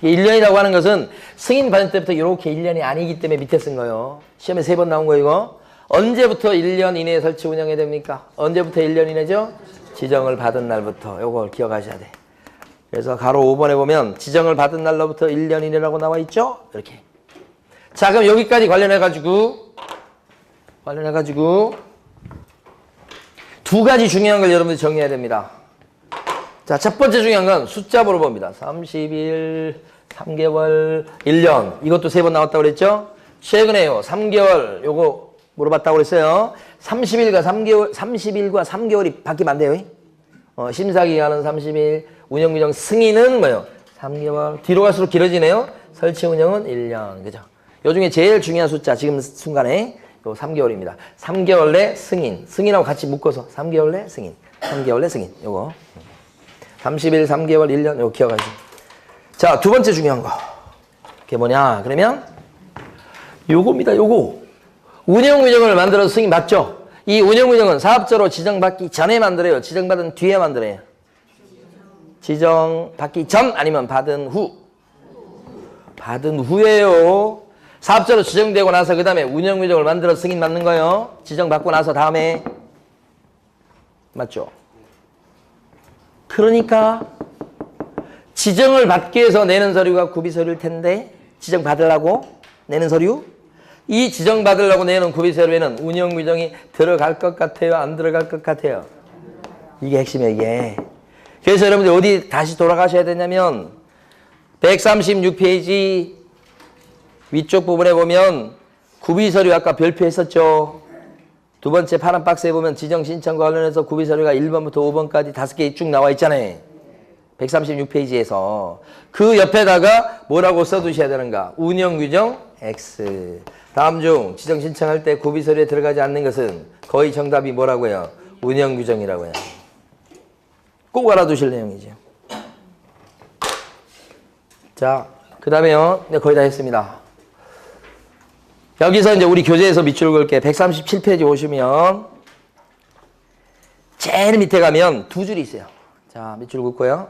1년이라고 하는 것은 승인 받을 때부터 이렇게 1년이 아니기 때문에 밑에 쓴 거예요. 시험에 3번 나온 거 이거. 언제부터 1년 이내에 설치 운영해야 됩니까? 언제부터 1년 이내죠? 지정을 받은 날부터. 요걸 기억하셔야 돼. 그래서 가로 5번에 보면 지정을 받은 날로부터 1년 이내라고 나와 있죠? 이렇게. 자, 그럼 여기까지 관련해가지고 두 가지 중요한 걸 여러분들이 정리해야 됩니다. 자, 첫 번째 중요한 건 숫자 물어봅니다. 30일, 3개월, 1년. 이것도 3번 나왔다고 그랬죠? 최근에요. 3개월 요거 물어봤다고 그랬어요. 30일과 3개월이 바뀌면 안 돼요. 심사기간은 30일, 운영규정 승인은 뭐예요? 3개월. 뒤로 갈수록 길어지네요. 설치 운영은 1년. 그죠? 요 중에 제일 중요한 숫자 지금 순간에 요 3개월입니다. 3개월 내 승인. 승인하고 같이 묶어서 3개월 내 승인. 3개월 내 승인. 요거. 30일, 3개월, 1년, 요거 기억하시죠. 자, 두 번째 중요한 거. 그게 뭐냐? 그러면 요겁니다, 요거. 운영규정을 만들어서 승인 맞죠? 이 운영규정은 사업자로 지정받기 전에 만들어요? 지정받은 뒤에 만들어요? 지정받기 전 아니면 받은 후? 받은 후에요. 사업자로 지정되고 나서 그 다음에 운영규정을 만들어서 승인 받는 거예요. 지정받고 나서 다음에. 맞죠? 그러니까 지정을 받기 위해서 내는 서류가 구비서류일 텐데 지정받으려고 내는 서류? 이 지정받으려고 내는 구비서류에는 운영규정이 들어갈 것 같아요? 안 들어갈 것 같아요? 이게 핵심이에요, 이게. 그래서 여러분들 어디 다시 돌아가셔야 되냐면 136페이지 위쪽 부분에 보면 구비서류 아까 별표했었죠? 두 번째 파란 박스에 보면 지정 신청과 관련해서 구비서류가 1번부터 5번까지 5개 쭉 나와 있잖아요. 136페이지에서. 그 옆에다가 뭐라고 써두셔야 되는가? 운영규정 X. 다음 중 지정 신청할 때 구비서류에 들어가지 않는 것은 거의 정답이 뭐라고요? 운영규정이라고요. 꼭 알아두실 내용이죠. 자, 그 다음에요. 네, 거의 다 했습니다. 여기서 이제 우리 교재에서 밑줄 그을게. 137페이지 오시면 제일 밑에 가면 두 줄이 있어요. 자, 밑줄 긋고요.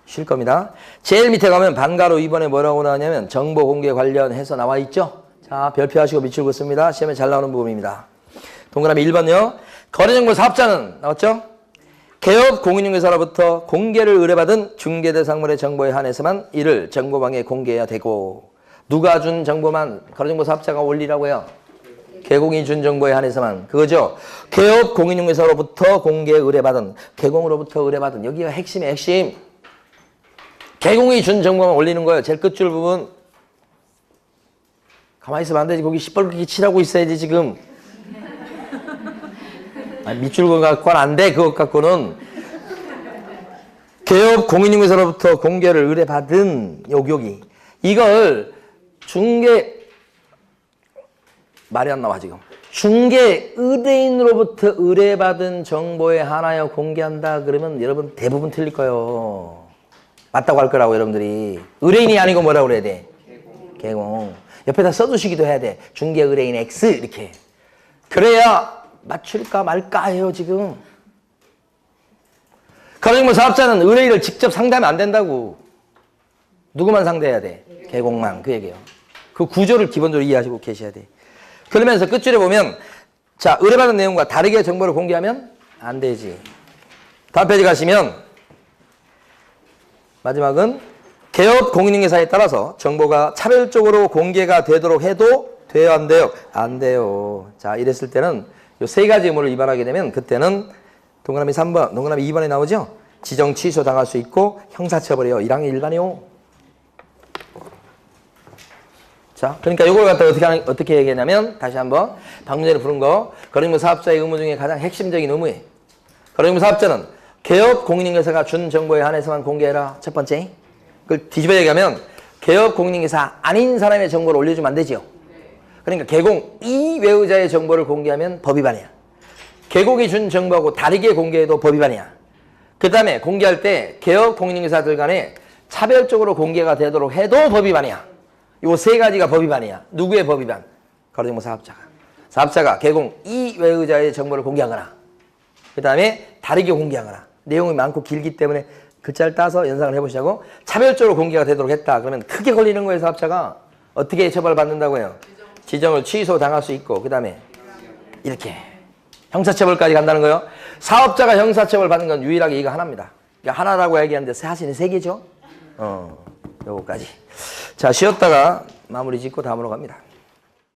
쉴 겁니다. 제일 밑에 가면 반가로 2번에 뭐라고 나오냐면 정보 공개 관련해서 나와 있죠. 자, 별표하시고 밑줄 긋습니다. 시험에 잘 나오는 부분입니다. 동그라미 1번요. 거래정보 사업자는 나왔죠? 개업 공인중개사로부터 공개를 의뢰받은 중개대상물의 정보에 한해서만 이를 정보방에 공개해야 되고 누가 준 정보만 가로정보 사업자가 올리라고요? 개공이 준 정보에 한해서만 그거죠. 개업 공인중개사로부터 공개 의뢰받은 개공으로부터 의뢰받은 여기가 핵심이에요. 핵심. 개공이 준 정보만 올리는 거예요. 제일 끝줄 부분. 가만히 있으면 안 되지. 거기 시뻘겋게 칠하고 있어야지 지금. 밑줄 거 갖고는 안 돼. 그것 갖고는. 개업 공인중개사로부터 공개를 의뢰받은 여기 이걸 중개 말이 안 나와 지금. 중개 의뢰인으로부터 의뢰받은 정보에 한하여 공개한다 그러면 여러분 대부분 틀릴 거예요. 맞다고 할 거라고 여러분들이. 의뢰인이 아니고 뭐라고 그래야 돼? 개공. 옆에다 써두시기도 해야 돼. 중개 의뢰인 X 이렇게. 그래야 맞출까 말까 해요 지금. 가로정보 사업자는 의뢰인을 직접 상대하면 안 된다고. 누구만 상대해야 돼? 개공만. 그 얘기예요. 그 구조를 기본적으로 이해하시고 계셔야 돼. 그러면서 끝줄에 보면 자 의뢰받은 내용과 다르게 정보를 공개하면 안 되지. 다음 페이지 가시면 마지막은 개업 공인중개사에 따라서 정보가 차별적으로 공개가 되도록 해도 돼요 안 돼요? 안 돼요. 자 이랬을 때는 요 세 가지 의무를 위반하게 되면 그때는 동그라미 3번, 동그라미 2번에 나오죠? 지정 취소 당할 수 있고 형사처벌이요. 1학년 일반이요. 자, 그러니까 이걸 갖다가 어떻게 얘기하냐면 다시 한번 방금 전에 부른 거 가로정보 사업자의 의무 중에 가장 핵심적인 의무예요. 가로정보 사업자는 개업 공인중개사가 준 정보에 한해서만 공개해라. 첫 번째. 그걸 뒤집어 얘기하면 개업 공인중개사 아닌 사람의 정보를 올려주면 안 되죠. 그러니까 개공 이외의자의 정보를 공개하면 법 위반이야. 개공이 준 정보하고 다르게 공개해도 법 위반이야. 그 다음에 공개할 때 개업 공인중개사들 간에 차별적으로 공개가 되도록 해도 법 위반이야. 요 세 가지가 법 위반이야. 누구의 법 위반? 가로정보 사업자가. 사업자가 개공 이외의자의 정보를 공개하거나 그 다음에 다르게 공개하거나 내용이 많고 길기 때문에 글자를 따서 연상을 해보시자고 차별적으로 공개가 되도록 했다. 그러면 크게 걸리는 거예요. 사업자가. 어떻게 처벌을 받는다고요? 지정을 취소 당할 수 있고 그 다음에 이렇게 형사처벌까지 간다는 거예요. 사업자가 형사처벌 받는 건 유일하게 이거 하나입니다. 그러니까 하나라고 얘기하는데 사실은 세 개죠. 요거까지. 자 쉬었다가 마무리 짓고 다음으로 갑니다.